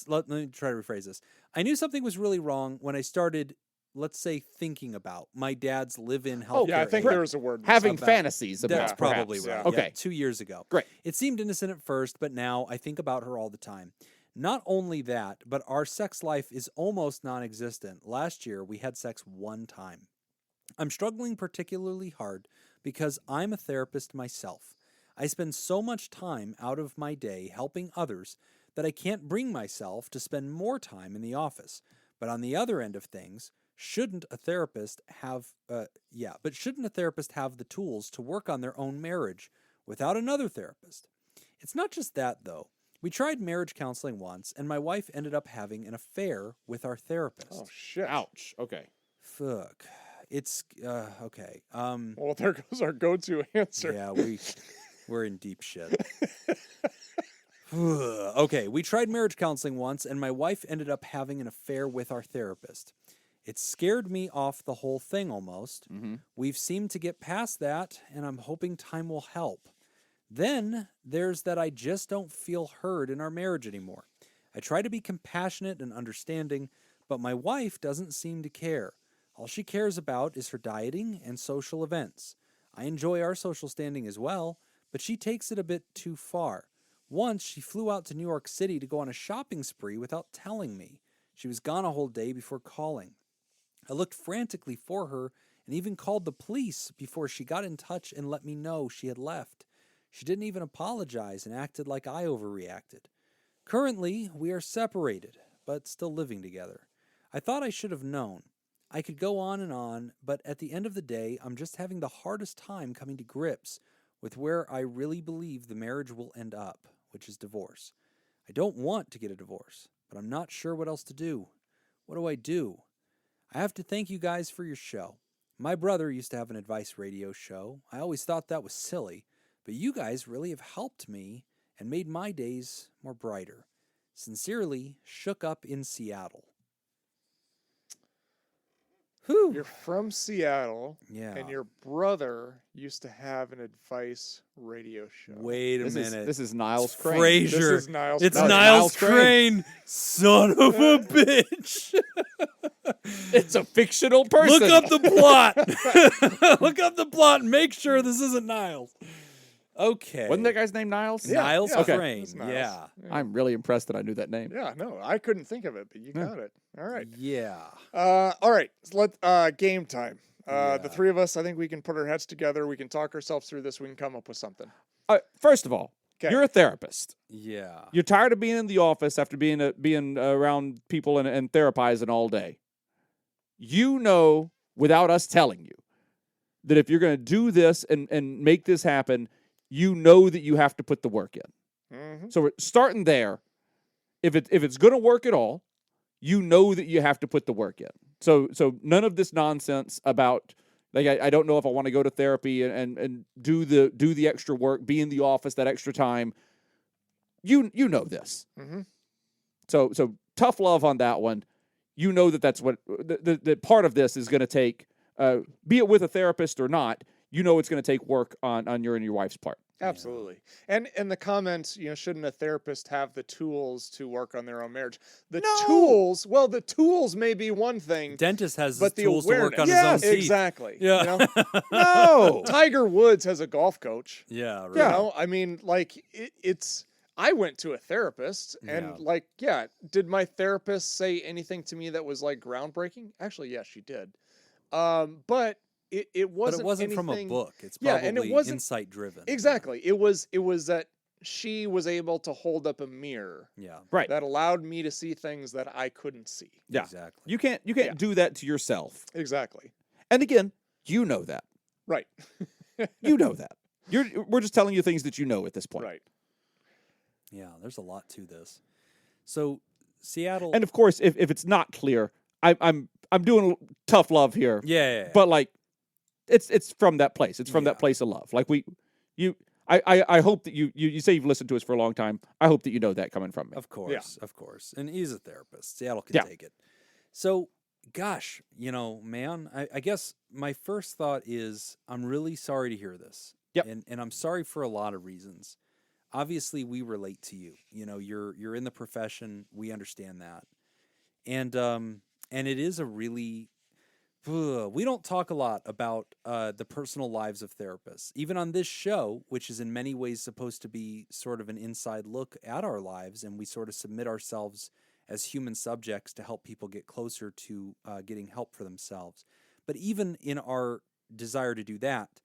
let me try to rephrase this. I knew something was really wrong when I started, let's say, thinking about my dad's live-in healthcare. Yeah, I think aide. there was a word. Having about- fantasies about. That's probably perhaps. right. yeah. Yeah, Okay. 2 years ago. Great. It seemed innocent at first, but now I think about her all the time. Not only that, but our sex life is almost non-existent. Last year, we had sex one time. I'm struggling particularly hard because I'm a therapist myself. I spend so much time out of my day helping others that I can't bring myself to spend more time in the office. But on the other end of things, shouldn't a therapist have the tools to work on their own marriage without another therapist? It's not just that, though. We tried marriage counseling once, and my wife ended up having an affair with our therapist. Oh, shit. Ouch. Okay. Fuck. It's okay. Well, there goes our go-to answer. Yeah, we're in deep shit. Okay, we tried marriage counseling once, and my wife ended up having an affair with our therapist. It scared me off the whole thing almost. Mm-hmm. We've seemed to get past that, and I'm hoping time will help. Then there's that I just don't feel heard in our marriage anymore. I try to be compassionate and understanding, but my wife doesn't seem to care. All she cares about is her dieting and social events. I enjoy our social standing as well, but she takes it a bit too far. Once, she flew out to New York City to go on a shopping spree without telling me. She was gone a whole day before calling. I looked frantically for her and even called the police before she got in touch and let me know she had left. She didn't even apologize and acted like I overreacted. Currently, we are separated, but still living together. I thought I should have known. I could go on, but at the end of the day, I'm just having the hardest time coming to grips with where I really believe the marriage will end up, which is divorce. I don't want to get a divorce, but I'm not sure what else to do. What do I do? I have to thank you guys for your show. My brother used to have an advice radio show. I always thought that was silly, but you guys really have helped me and made my days more brighter. Sincerely, Shook Up in Seattle. Whew. You're from Seattle, Yeah. and your brother used to have an advice radio show. Wait a minute. This is Niles Crane. Frasier. This is Niles It's Crane. Niles Niles Crane. Son of a bitch. It's a fictional person. Look up the plot. Look up the plot and make sure this isn't Niles. Okay. Wasn't that guy's name Niles? Yeah. Niles Okay. Crane. It's Niles. Yeah. I'm really impressed that I knew that name. Yeah, no, I couldn't think of it, but you Yeah. got it. All right. Yeah. All right. So game time. Yeah. The three of us, I think we can put our heads together. We can talk ourselves through this. We can come up with something. First of all, 'Kay. you're a therapist. Yeah. You're tired of being in the office after being around people and therapizing all day. You know, without us telling you, that if you're going to do this and make this happen, you know that you have to put the work in. Mm-hmm. So we're starting there. If it's going to work at all, you know that you have to put the work in. So none of this nonsense about like I don't know if I want to go to therapy and do the extra work, be in the office that extra time. You know this. Mm-hmm. So tough love on that one. You know that's what the part of this is going to take. Be it with a therapist or not, you know it's going to take work on your and your wife's part. Absolutely. And the comments, shouldn't a therapist have the tools to work on their own marriage? The tools may be one thing. Dentist has But the tools to work on awareness. his own teeth. Exactly. Yeah. No. Tiger Woods has a golf coach. Yeah. Right. Yeah. I mean, it's. I went to a therapist, and did my therapist say anything to me that was groundbreaking? Actually, yes, she did. But it wasn't. But it wasn't from a anything- book. It's Yeah, probably and it wasn't- insight driven. Exactly. It was that she was able to hold up a mirror Yeah. Right. that allowed me to see things that I couldn't see. Yeah. Exactly. You can't Yeah. do that to yourself. Exactly. And again, you know that. Right. You know that. We're just telling you things that you know at this point. Right. Yeah. There's a lot to this. So Seattle. And of course, if it's not clear, I'm doing tough love here. yeah. But it's from that place. It's from Yeah. that place of love. I hope that you say you've listened to us for a long time. I hope that you know that coming from me. Of course. Of course. And he's a therapist. Seattle can Yeah. take it. So, gosh, man, I guess my first thought is I'm really sorry to hear this. Yep. And I'm sorry for a lot of reasons. Obviously, we relate to you. You're in the profession. We understand that. And it is a really we don't talk a lot about the personal lives of therapists. Even on this show, which is in many ways supposed to be sort of an inside look at our lives, and we sort of submit ourselves as human subjects to help people get closer to getting help for themselves. But even in our desire to do that,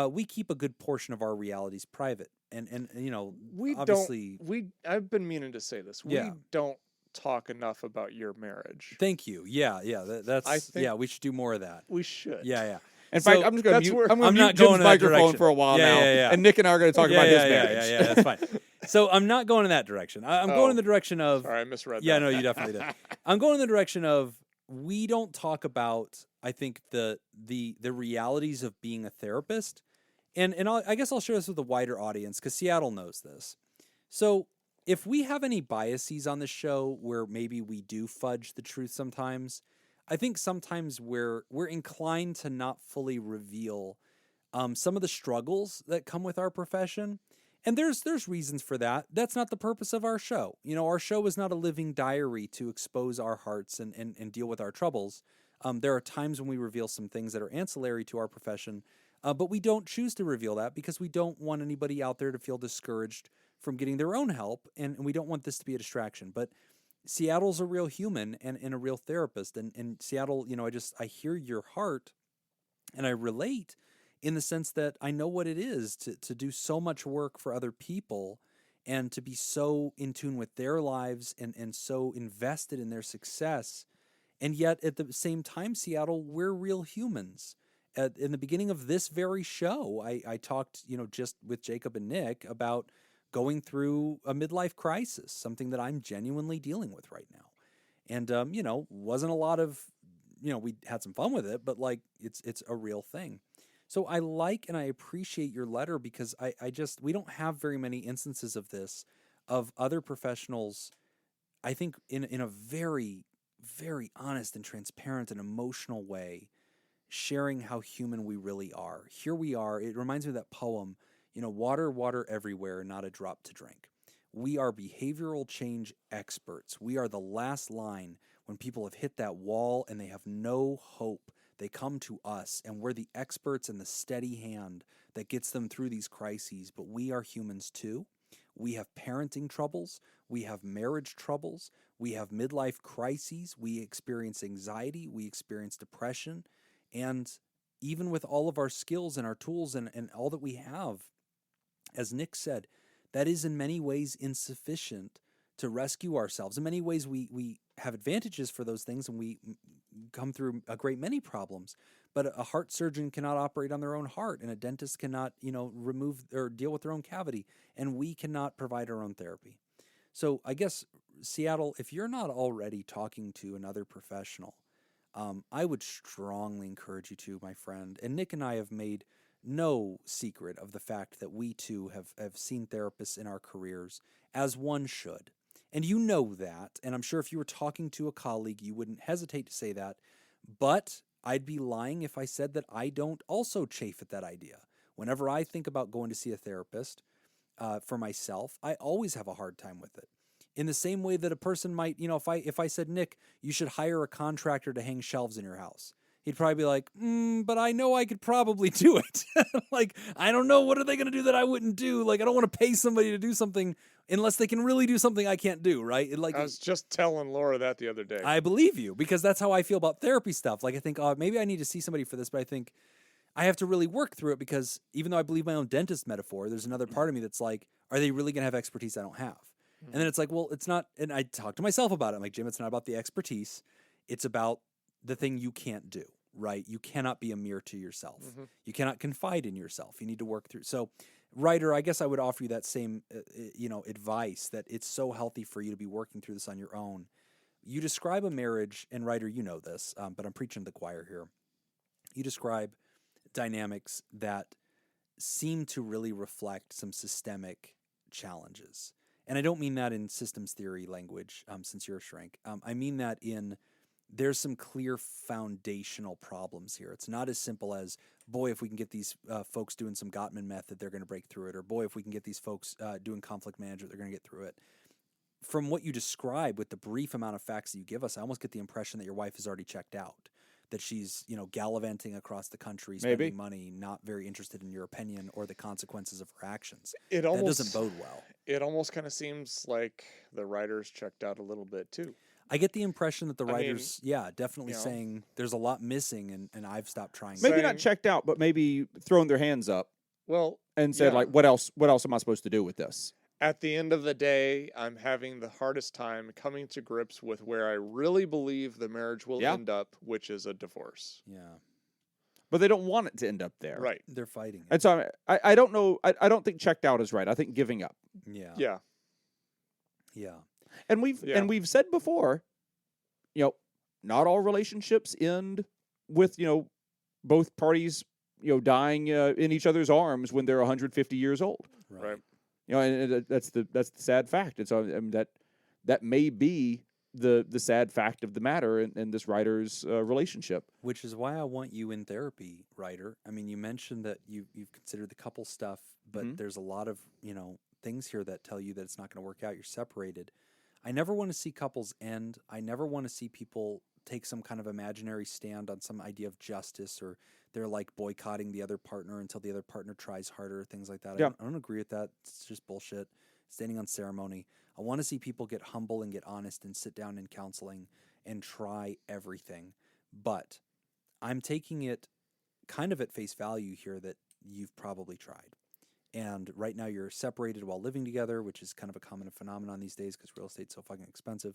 we keep a good portion of our realities private. And you know, We obviously, I've been meaning to say this. Yeah. We don't talk enough about your marriage. thank you. Yeah, that's I think- yeah. We should do more of that. We should. Yeah. In So, fact, I'm just going to that's mute. where- I'm going I'm to not mute going Jim's in that microphone direction. for a while Yeah, now, yeah. and Nick and I are going to talk about his marriage. Yeah, that's fine. So I'm not going in that direction. I'm going in the direction of. Sorry, I misread Yeah, that. no, you definitely did. I'm going in the direction of we don't talk about, I think, the realities of being a therapist, and I guess I'll share this with a wider audience because Seattle knows this. So if we have any biases on the show where maybe we do fudge the truth sometimes, I think sometimes we're inclined to not fully reveal some of the struggles that come with our profession. And there's reasons for that. That's not the purpose of our show. You know, our show is not a living diary to expose our hearts and deal with our troubles. There are times when we reveal some things that are ancillary to our profession, but we don't choose to reveal that because we don't want anybody out there to feel discouraged from getting their own help, and we don't want this to be a distraction. But Seattle's a real human and a real therapist. And Seattle, you know, I hear your heart, and I relate in the sense that I know what it is to do so much work for other people and to be so in tune with their lives and so invested in their success. And yet at the same time, Seattle, we're real humans. In the beginning of this very show, I talked, you know, just with Jacob and Nick about going through a midlife crisis, something that I'm genuinely dealing with right now. And, you know, wasn't a lot of, you know, we had some fun with it, but like it's a real thing. So I like and I appreciate your letter because we don't have very many instances of this, of other professionals, I think in a very, very honest and transparent and emotional way, sharing how human we really are. Here we are. It reminds me of that poem, you know, water, water everywhere, not a drop to drink. We are behavioral change experts. We are the last line when people have hit that wall and they have no hope. They come to us, and we're the experts and the steady hand that gets them through these crises. But we are humans too. We have parenting troubles. We have marriage troubles. We have midlife crises. We experience anxiety. We experience depression. And even with all of our skills and our tools and all that we have, as Nick said, that is in many ways insufficient to rescue ourselves. In many ways, we have advantages for those things, and we come through a great many problems. But a heart surgeon cannot operate on their own heart, and a dentist cannot, you know, remove or deal with their own cavity, and we cannot provide our own therapy. So I guess, Seattle, if you're not already talking to another professional, I would strongly encourage you to, my friend. And Nick and I have made no secret of the fact that we too have seen therapists in our careers, as one should. And you know that, and I'm sure if you were talking to a colleague, you wouldn't hesitate to say that, but I'd be lying if I said that I don't also chafe at that idea. Whenever I think about going to see a therapist for myself, I always have a hard time with it. In the same way that a person might, you know, if I said, Nick, you should hire a contractor to hang shelves in your house, he'd probably be like, but I know I could probably do it. Like, I don't know, what are they going to do that I wouldn't do? Like, I don't want to pay somebody to do something unless they can really do something I can't do, right? I was just telling Laura that the other day. I believe you, because that's how I feel about therapy stuff. Like, I think, maybe I need to see somebody for this, but I think I have to really work through it, because even though I believe my own dentist metaphor, there's another part of me that's like, are they really going to have expertise I don't have? And then it's like, well, it's not, and I talk to myself about it. I'm like, Jim, it's not about the expertise. It's about the thing you can't do, right? You cannot be a mirror to yourself. You cannot confide in yourself. You need to work through. So, writer, I guess I would offer you that same, advice, that it's so healthy for you to be working through this on your own. You describe a marriage, and writer, you know this, but I'm preaching to the choir here. You describe dynamics that seem to really reflect some systemic challenges. And I don't mean that in systems theory language, since you're a shrink. I mean that in, there's some clear foundational problems here. It's not as simple as, boy, if we can get these folks doing some Gottman method, they're going to break through it. Or, boy, if we can get these folks doing conflict management, they're going to get through it. From what you describe with the brief amount of facts that you give us, I almost get the impression that your wife has already checked out. That she's, gallivanting across the country, spending money, not very interested in your opinion or the consequences of her actions. That doesn't bode well. It almost kind of seems like the writers checked out a little bit too. I get the impression that the I mean, writers, definitely you know. saying there's a lot missing, and I've stopped trying. Maybe Saying- not checked out, but maybe thrown their hands up Well, and said, yeah. like, what else am I supposed to do with this? At the end of the day, I'm having the hardest time coming to grips with where I really believe the marriage will Yeah. end up, which is a divorce. Yeah, But they don't want it to end up there. Right. they're fighting it. And so I don't know. I don't think checked out is right. I think giving up. Yeah, Yeah. yeah. And we've said before, not all relationships end with, both parties, dying in each other's arms when they're 150 years old. Right. And that's the sad fact. And so that may be the sad fact of the matter in this writer's relationship. Which is why I want you in therapy, writer. I mean, you mentioned that you've considered the couple stuff, but Mhm. there's a lot of, things here that tell you that it's not going to work out. You're separated. I never want to see couples end. I never want to see people take some kind of imaginary stand on some idea of justice, or they're like boycotting the other partner until the other partner tries harder, things like that. Yeah. I don't agree with that. It's just bullshit. Standing on ceremony. I want to see people get humble and get honest and sit down in counseling and try everything. But I'm taking it kind of at face value here that you've probably tried. And right now you're separated while living together, which is kind of a common phenomenon these days because real estate's so fucking expensive.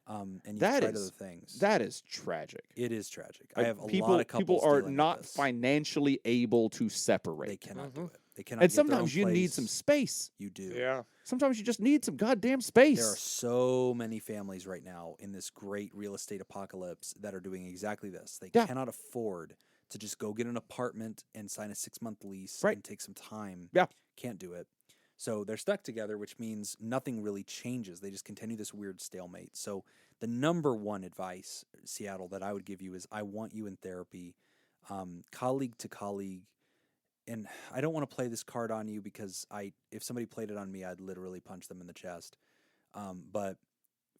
And you've tried other things. That is tragic. It is tragic. Like, I have a people, lot of couples people are dealing with not this. financially able to separate. They cannot do Mhm. it. They cannot. And get their own sometimes you need place. some space. You do. Yeah. Sometimes you just need some goddamn space. There are so many families right now in this great real estate apocalypse that are doing exactly this. They Yeah. cannot afford to just go get an apartment and sign a 6-month lease Right. and take some time. Yeah. Can't do it. So they're stuck together, which means nothing really changes. They just continue this weird stalemate. So the number one advice, Seattle, that I would give you is I want you in therapy, colleague to colleague. And I don't want to play this card on you because if somebody played it on me, I'd literally punch them in the chest. But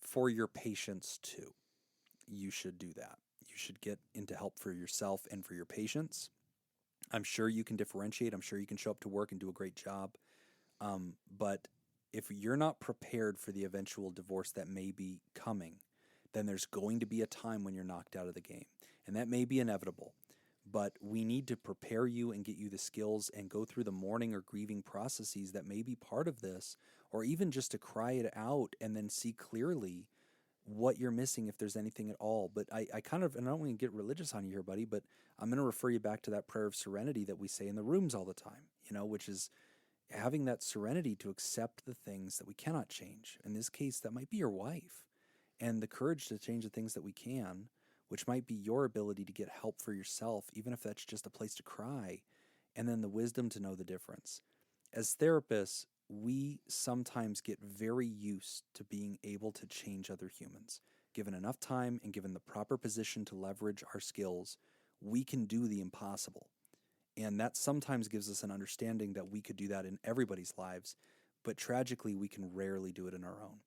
for your patients too, you should do that. You should get into help for yourself and for your patients. I'm sure you can differentiate. I'm sure you can show up to work and do a great job. But if you're not prepared for the eventual divorce that may be coming, then there's going to be a time when you're knocked out of the game. And that may be inevitable. But we need to prepare you and get you the skills and go through the mourning or grieving processes that may be part of this, or even just to cry it out and then see clearly what you're missing if there's anything at all. But I kind of, and I don't want to get religious on you here, buddy, but I'm going to refer you back to that prayer of serenity that we say in the rooms all the time, which is having that serenity to accept the things that we cannot change. In this case, that might be your wife, and the courage to change the things that we can, which might be your ability to get help for yourself, even if that's just a place to cry, and then the wisdom to know the difference. As therapists, we sometimes get very used to being able to change other humans. Given enough time and given the proper position to leverage our skills, we can do the impossible. And that sometimes gives us an understanding that we could do that in everybody's lives, but tragically, we can rarely do it in our own.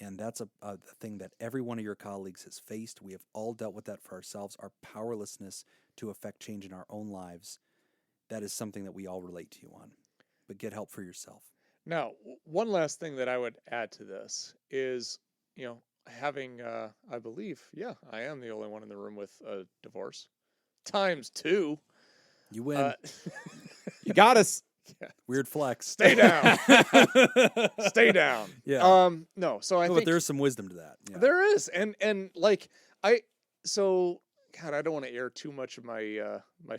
And that's a thing that every one of your colleagues has faced. We have all dealt with that for ourselves, our powerlessness to affect change in our own lives. That is something that we all relate to you on. But get help for yourself. Now, one last thing that I would add to this is, having, I believe, I am the only one in the room with a divorce. ×2. You win. You got us. Yeah. Weird flex. Stay down. Stay down. Yeah. No, so I No, think but there's some wisdom to that. Yeah. there is, and like God, I don't want to air too much of my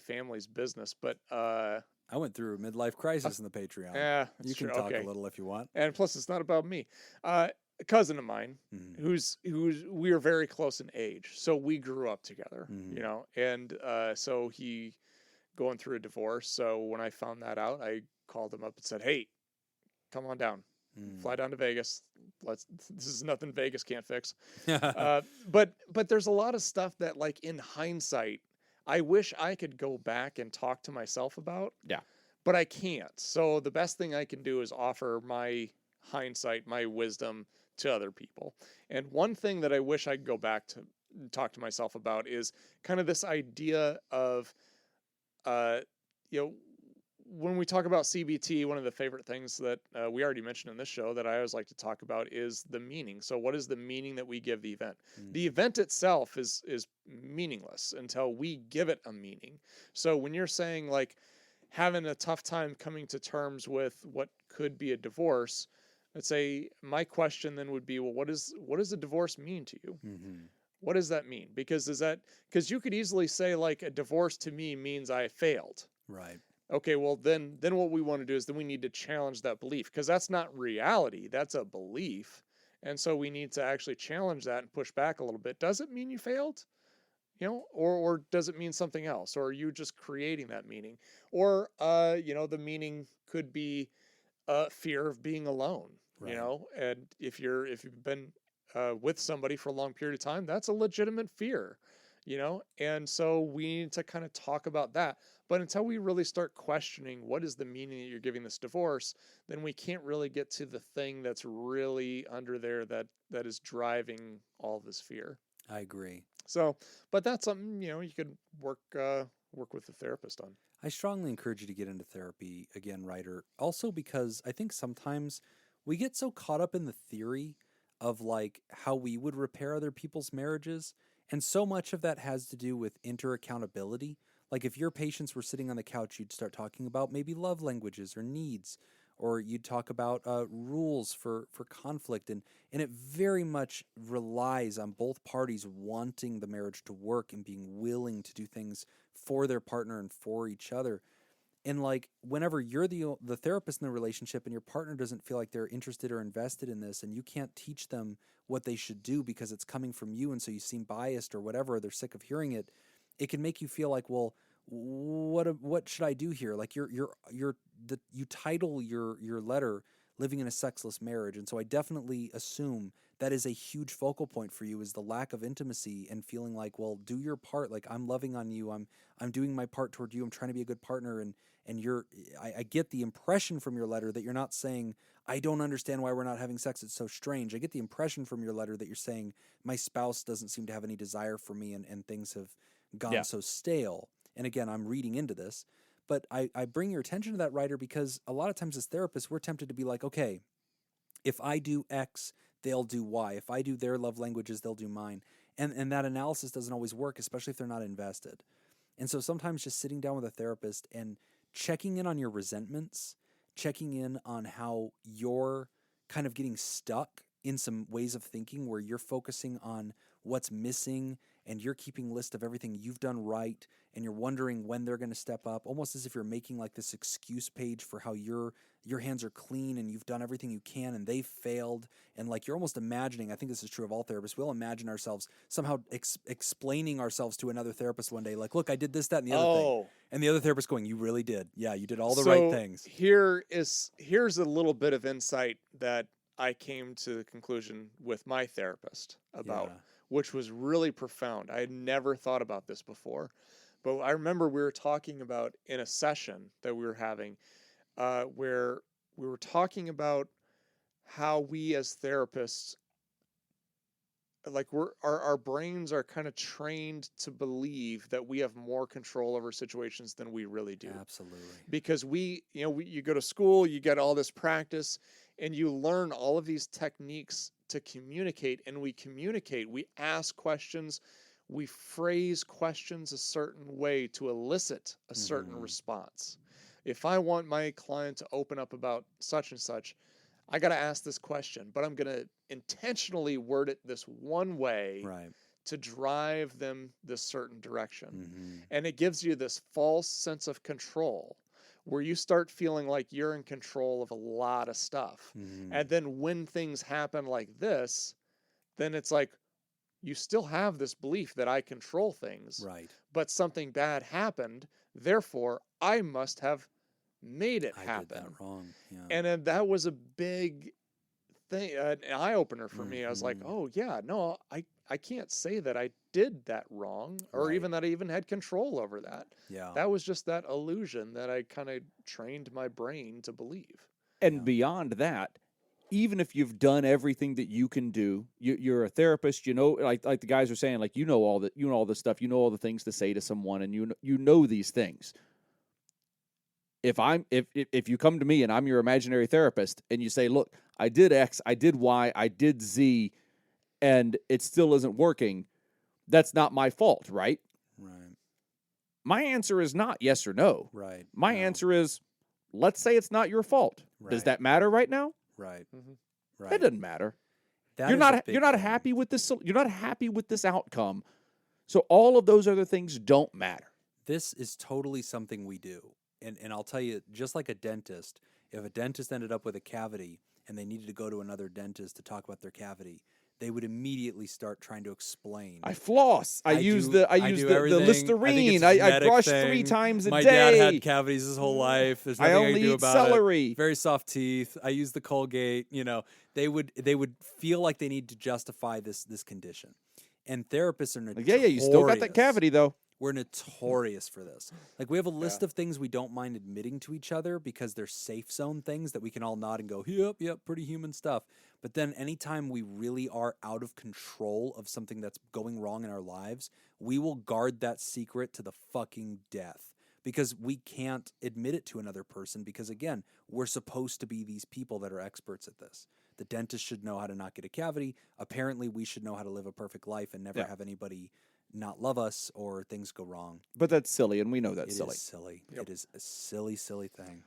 family's business, but I went through a midlife crisis in the Patreon. yeah, You can talk a little if you want. And plus, it's not about me. A cousin of mine, Mhm. who's we are very close in age, so we grew up together, Mhm. and so he going through a divorce. So when I found that out, I called him up and said, "Hey, come on down, fly down to Vegas. This is nothing Vegas can't fix." But there's a lot of stuff that, like, in hindsight, I wish I could go back and talk to myself about. Yeah. But I can't. So the best thing I can do is offer my hindsight, my wisdom to other people. And one thing that I wish I could go back to talk to myself about is kind of this idea of, when we talk about CBT, one of the favorite things that we already mentioned in this show that I always like to talk about is the meaning. So what is the meaning that we give the event? The event itself is meaningless until we give it a meaning. So when you're saying like having a tough time coming to terms with what could be a divorce, let's say my question then would be, well, what does a divorce mean to you? What does that mean? Because you could easily say like a divorce to me means I failed. Right. Okay, well then what we want to do is then we need to challenge that belief, because that's not reality, that's a belief. And so we need to actually challenge that and push back a little bit. Does it mean you failed? Or does it mean something else? Or are you just creating that meaning? Or the meaning could be fear of being alone, Right. and if you've been with somebody for a long period of time, that's a legitimate fear, and so we need to kind of talk about that. But until we really start questioning what is the meaning that you're giving this divorce, then we can't really get to the thing that's really under there that is driving all this fear. I agree. So, but that's something, you could work with the therapist on. I strongly encourage you to get into therapy again, Ryder. Also because I think sometimes we get so caught up in the theory of like how we would repair other people's marriages. And so much of that has to do with inter-accountability. Like if your patients were sitting on the couch, you'd start talking about maybe love languages or needs, or you'd talk about rules for conflict. And it very much relies on both parties wanting the marriage to work and being willing to do things for their partner and for each other. And like whenever you're the therapist in the relationship and your partner doesn't feel like they're interested or invested in this, and you can't teach them what they should do because it's coming from you, and so you seem biased or whatever, or they're sick of hearing it, it can make you feel like, well, what should I do here? Like you title your letter "Living in a Sexless Marriage," and so I definitely assume that is a huge focal point for you, is the lack of intimacy and feeling like, well, do your part. Like I'm loving on you, I'm doing my part toward you, I'm trying to be a good partner, and I get the impression from your letter that you're not saying, I don't understand why we're not having sex, it's so strange. I get the impression from your letter that you're saying, my spouse doesn't seem to have any desire for me, and things have gone so stale. And again, I'm reading into this, but I bring your attention to that, Ryder, because a lot of times as therapists, we're tempted to be like, okay, if I do X, they'll do Y. If I do their love languages, they'll do mine. And that analysis doesn't always work, especially if they're not invested. And so sometimes just sitting down with a therapist and checking in on your resentments, checking in on how you're kind of getting stuck in some ways of thinking where you're focusing on what's missing and you're keeping a list of everything you've done right, and you're wondering when they're going to step up, almost as if you're making like this excuse page for how your hands are clean and you've done everything you can and they've failed. And like you're almost imagining, I think this is true of all therapists, we'll imagine ourselves somehow explaining ourselves to another therapist one day, like, look, I did this, that, and the other thing. And the other therapist going, you really did. Yeah, you did all the right things. Here's a little bit of insight that I came to the conclusion with my therapist about, which was really profound. I had never thought about this before, but I remember we were talking about in a session that we were having, where we were talking about how we as therapists, like our brains are kind of trained to believe that we have more control over situations than we really do. Absolutely. Because you go to school, you get all this practice, and you learn all of these techniques to communicate, and we communicate, we ask questions, we phrase questions a certain way to elicit a certain response. If I want my client to open up about such and such, I got to ask this question, but I'm going to intentionally word it this one way to drive them this certain direction. And it gives you this false sense of control where you start feeling like you're in control of a lot of stuff. And then when things happen like this, then it's like, you still have this belief that I control things, but something bad happened. Therefore, I must have made it happen. I did that wrong. Yeah. And then that was a big thing, an eye opener for me. I was like, oh yeah, no, I can't say that I did that wrong, or even that I even had control over that. Yeah. That was just that illusion that I kind of trained my brain to believe. And beyond that, even if you've done everything that you can do, you're a therapist, like the guys are saying, like, all the stuff, all the things to say to someone, and you know these things. if you come to me and I'm your imaginary therapist and you say, look, I did X, I did Y, I did Z, and it still isn't working, that's not my fault, right? Right. My answer is not yes or no. Right. My No. answer is, let's say it's not your fault. Right. Does that matter right now? Right. Mhm. Right. That doesn't matter. That You're is a not big you're not thing. happy with this. You're not happy with this outcome. So all of those other things don't matter. This is totally something we do. And I'll tell you, just like a dentist, if a dentist ended up with a cavity and they needed to go to another dentist to talk about their cavity, they would immediately start trying to explain. I floss. I use do the everything. Listerine. I I brush 3 times a My day. dad had cavities his whole life. There's I nothing I only can do eat about celery. it. Very soft teeth. I use the Colgate. You know, they would feel like they need to justify this condition. And therapists are notorious. Yeah, you still got that cavity though. We're notorious for this. Like, we have a list of things we don't mind admitting to each other because they're safe zone things that we can all nod and go, yep, pretty human stuff. But then anytime we really are out of control of something that's going wrong in our lives, we will guard that secret to the fucking death because we can't admit it to another person because, again, we're supposed to be these people that are experts at this. The dentist should know how to not get a cavity. Apparently, we should know how to live a perfect life and never have anybody not love us or things go wrong. But that's silly, and we know that's It silly. is silly. Yep. It is a silly thing.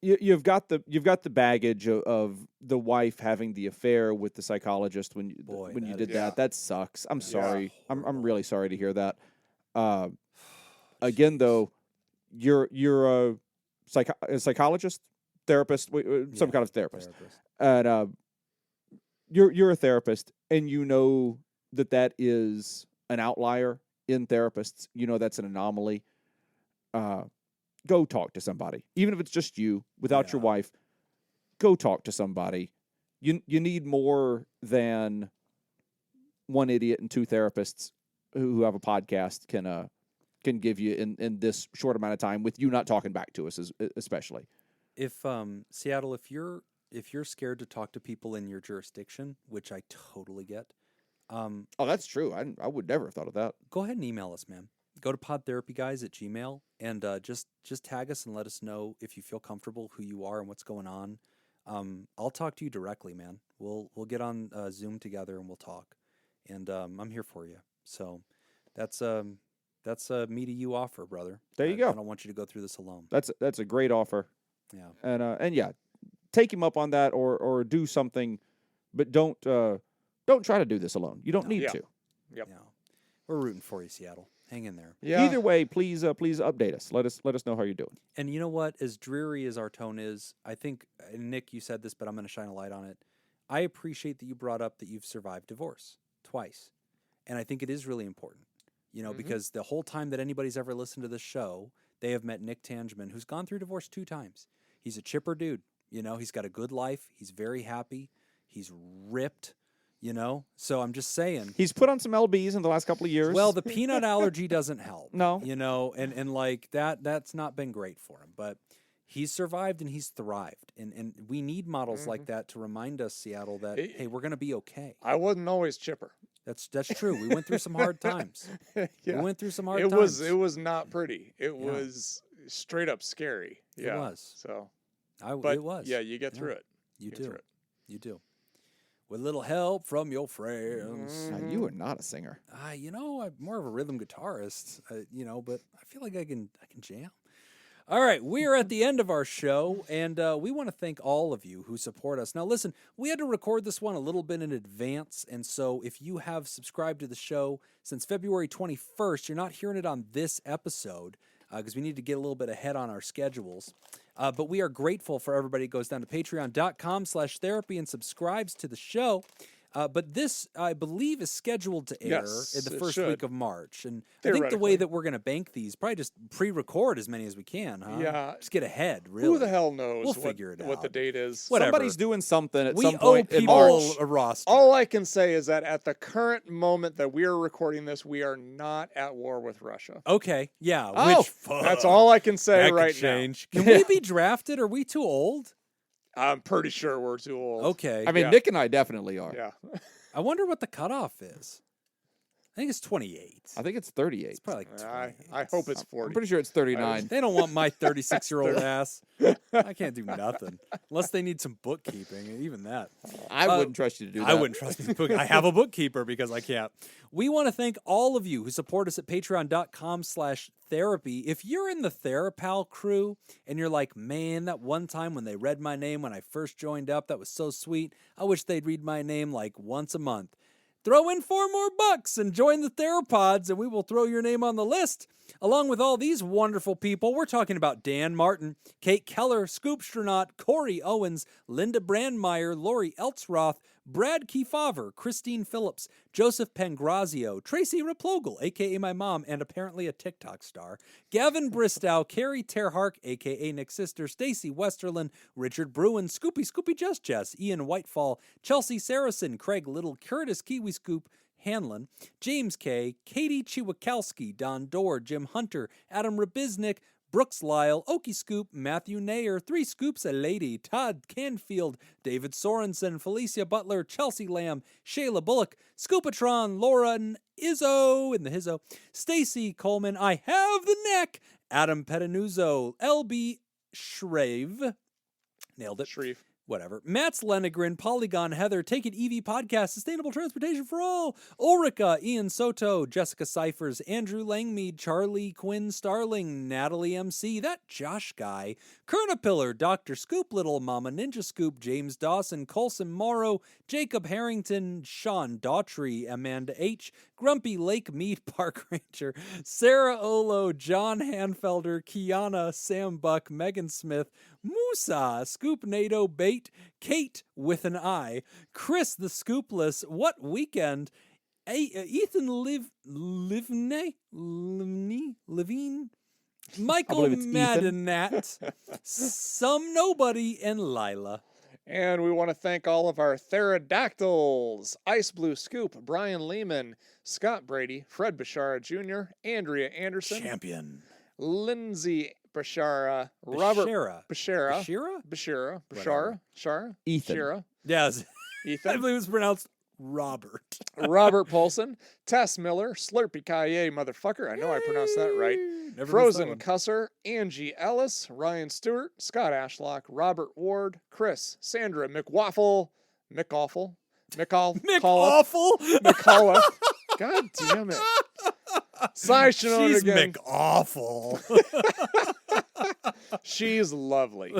You've got the baggage of the wife having the affair with the psychologist when you that did is- that. That sucks. I'm That is sorry. I'm horrible. really sorry to hear that. Again, though, you're a psychologist, therapist, some kind of therapist, and you're a therapist, and you know that is an outlier in therapists. You know that's an anomaly. Go talk to somebody, even if it's just you without your Yeah. wife. Go talk to somebody. You need more than one idiot and 2 therapists who have a podcast can give you in this short amount of time with you not talking back to us, especially. If Seattle, if you're scared to talk to people in your jurisdiction, which I totally get, Oh, that's true. I would never have thought of that. go ahead and email us, man. Go to PodTherapyGuys@gmail.com and just tag us and let us know if you feel comfortable, who you are, and what's going on. I'll talk to you directly, man. We'll get on Zoom together and we'll talk. And I'm here for you. So that's me to you offer, brother. There you go. I don't want you to go through this alone. That's a great offer. Yeah. And yeah, take him up on that or do something, but don't try to do this alone. You don't need Yeah. to. Yep. Yeah. We're rooting for you, Seattle. Hang in there. Yeah. Either way, please update us. Let us know how you're doing. And you know what? As dreary as our tone is, I think, and Nick, you said this, but I'm going to shine a light on it. I appreciate that you brought up that you've survived divorce twice. And I think it is really important, because the whole time that anybody's ever listened to this show, they have met Nick Tangeman, who's gone through divorce 2 times. He's a chipper dude. He's got a good life. He's very happy. He's ripped. So I'm just saying. He's put on some LBs in the last couple of years. Well, the peanut allergy doesn't help. No. And like that's not been great for him. But he's survived and he's thrived. And we need models like that to remind us, Seattle, that, hey, we're going to be okay. I wasn't always chipper. That's true. We went through some hard times. Yeah. We went through some hard It times. was not pretty. It was straight up scary. Yeah. It was. So, It was. yeah, you get through it. You Get do. through it. You do. With a little help from your friends. Now, you are not a singer. I'm more of a rhythm guitarist, but I feel like I can jam. All right, we are at the end of our show, and we want to thank all of you who support us. Now, listen, we had to record this one a little bit in advance, and so if you have subscribed to the show since February 21st, you're not hearing it on this episode because we need to get a little bit ahead on our schedules. But we are grateful for everybody who goes down to patreon.com/therapy and subscribes to the show. But this, I believe, is scheduled to air Yes, in the it first should. week of March. And I think the way that we're going to bank these, probably just pre-record as many as we can, huh? Yeah. Just get ahead, really. Who the hell knows We'll figure it what the out. date is? Whatever. Somebody's doing something at We some owe point in people March. a roster. All I can say is that at the current moment that we are recording this, we are not at war with Russia. Okay, yeah. Oh, which, That's all I can say that could right change. Can we be drafted? Are we too old? now. I'm pretty sure we're too old. Okay. I mean, Yeah. Nick and I definitely are. Yeah. I wonder what the cutoff is. I think it's 28. I think it's 38. It's probably like 28. I hope it's I'm 40. pretty sure it's 39. They don't want my 36-year-old ass. I can't do nothing unless they need some bookkeeping. Even that. I wouldn't trust you to do that. I wouldn't trust me to book. I have a bookkeeper because I can't. We want to thank all of you who support us at patreon.com/therapy. If you're in the TheraPal crew and you're like, man, that one time when they read my name when I first joined up, that was so sweet. I wish they'd read my name like once a month. Throw in $4 more and join the Theropods, and we will throw your name on the list. Along with all these wonderful people, we're talking about Dan Martin, Kate Keller, Scoopstronaut, Corey Owens, Linda Brandmeier, Lori Eltzroth, Brad Kiefaver, Christine Phillips, Joseph Pangrazio, Tracy Replogle, a.k.a. my mom and apparently a TikTok star, Gavin Bristow, Carrie Terhark, a.k.a. Nick's sister, Stacy Westerland, Richard Bruin, Scoopy Just Jess, Ian Whitefall, Chelsea Saracen, Craig Little, Curtis Kiwi Scoop, Hanlon, James K., Katie Chiwakowski, Don Dorr, Jim Hunter, Adam Rabiznik, Brooks Lyle, Okie Scoop, Matthew Nayer, 3 Scoops a Lady, Todd Canfield, David Sorensen, Felicia Butler, Chelsea Lamb, Shayla Bullock, Scoopatron, Lauren Izzo in the Hizzo, Stacy Coleman, I Have the Neck, Adam Pettinuzzo, LB Shrave, nailed it. Shreve. Whatever. Matt's Lenegren, Polygon, Heather, Take It EV Podcast, Sustainable Transportation for All, Ulrika, Ian Soto, Jessica Cyphers, Andrew Langmead, Charlie Quinn Starling, Natalie MC, that Josh guy, Kernapillar, Dr. Scoop, Little Mama Ninja Scoop, James Dawson, Colson Morrow, Jacob Harrington, Sean Daughtry, Amanda H., Grumpy Lake Mead Park Ranger, Sarah Olo, John Hanfelder, Kiana, Sam Buck, Megan Smith, Musa, Scoop NATO Bait, Kate with an I, Chris the Scoopless, What Weekend, Ethan Levine, Michael Maddenat, Some Nobody, and Lila. And we want to thank all of our Therodactyls, Ice Blue Scoop, Brian Lehman, Scott Brady, Fred Bashara Jr., Andrea Anderson, Champion. Lindsay Bashara, Robert Bashara, Ethan. Bashara, Yes. I Ethan, believe it's pronounced Robert. Robert Polson, Tess Miller, Slurpy Kaye, motherfucker. I know I pronounced that right. Never Frozen Cusser, Angie Ellis, Ryan Stewart, Scott Ashlock, Robert Ward, Chris, Sandra McWaffle, McAwful, McAuliffe. God damn it. Cy Shinone She's again. McAwful. She's lovely.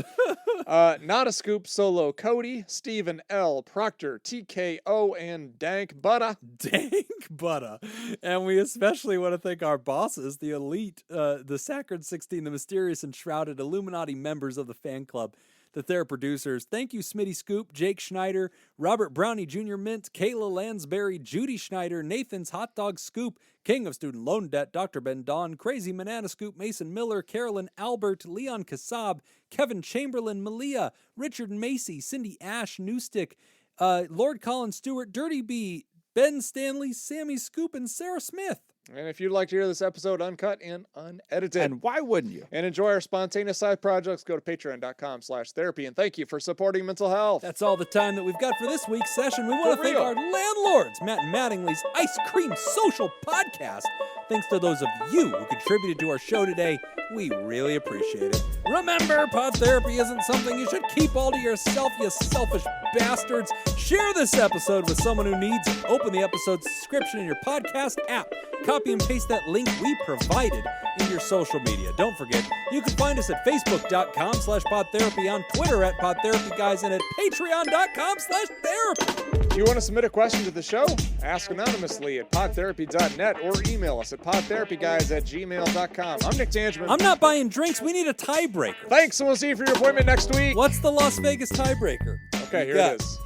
Not a Scoop Solo Cody, Stephen L. Proctor, TKO, and Dank Butta. Dank Butta. And we especially want to thank our bosses, the elite, the Sacred 16, the mysterious and shrouded Illuminati members of the fan club, the Thera producers. Thank you, Smitty Scoop, Jake Schneider, Robert Brownie Jr. Mint, Kayla Lansbury, Judy Schneider, Nathan's Hot Dog Scoop, King of Student Loan Debt, Dr. Ben Don, Crazy Banana Scoop, Mason Miller, Carolyn Albert, Leon Kassab, Kevin Chamberlain, Malia, Richard Macy, Cindy Ash, Newstick, Lord Colin Stewart, Dirty B, Ben Stanley, Sammy Scoop, and Sarah Smith. And if you'd like to hear this episode uncut and unedited, And why wouldn't you? and enjoy our spontaneous side projects, go to patreon.com/therapy. And thank you for supporting mental health. That's all the time that we've got for this week's session. We want to For thank real. our landlords, Matt Mattingly's Ice Cream Social Podcast. Thanks to those of you who contributed to our show today. We really appreciate it. Remember, pod therapy isn't something you should keep all to yourself, you selfish bastards. Share this episode with someone who needs it. Open the episode description in your podcast app. Copy and paste that link we provided in your social media. Don't forget, you can find us at facebook.com/podtherapy, on Twitter at PodTherapyGuys, and at patreon.com/therapy. If you want to submit a question to the show, ask anonymously at podtherapy.net or email us at podtherapyguys@gmail.com. I'm Nick Tangeman. I'm not buying drinks. We need a tiebreaker. Thanks, and we'll see you for your appointment next week. What's the Las Vegas tiebreaker? Okay, here Yeah. it is.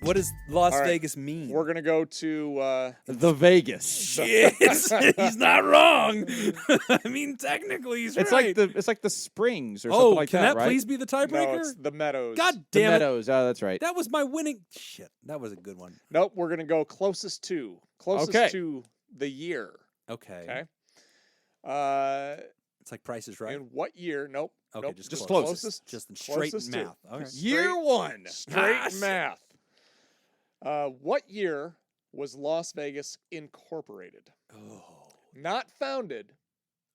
What does Las All right. Vegas mean? We're going to go to... The Vegas. Shit, he's not wrong. I mean, technically, he's It's right. like the Springs or something like can that, that right? please be the No, tiebreaker? it's the Meadows. God The damn it! Meadows. Oh, that's right. That was my winning. Shit, that was a good one. Nope, we're going to go closest to. Okay. To the year. Okay. Okay. It's like Price is Right. In what year? Nope. Okay, nope. just Just closest. closest. Just in straight Closest to. math. Okay. Straight- Year one. Straight Ah, shit. math. What year was Las Vegas Incorporated. Oh. Not founded,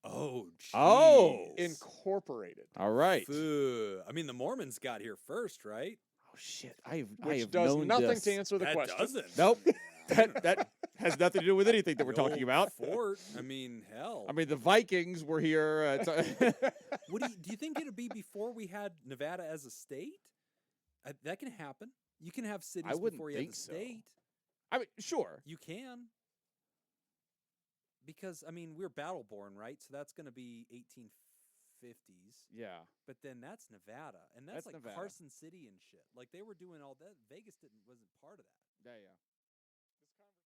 Oh, jeez. Oh. incorporated. All right. I mean, the Mormons got here first, right? Oh shit! I Which have does known nothing this. to answer the that question. doesn't. Nope. that has nothing to do with anything that we're The talking old about. Fort. I mean, hell. I mean, the Vikings were here. What do you think it'd be before we had Nevada as a state? That can happen. You can have cities I wouldn't before you have think a so. state. I mean, sure. You can. Because, I mean, we're Battleborn, right? So that's going to be 1850s. Yeah. But then that's Nevada. And that's like Nevada. Carson City and shit. Like, they were doing all that. Vegas wasn't part of that. Yeah.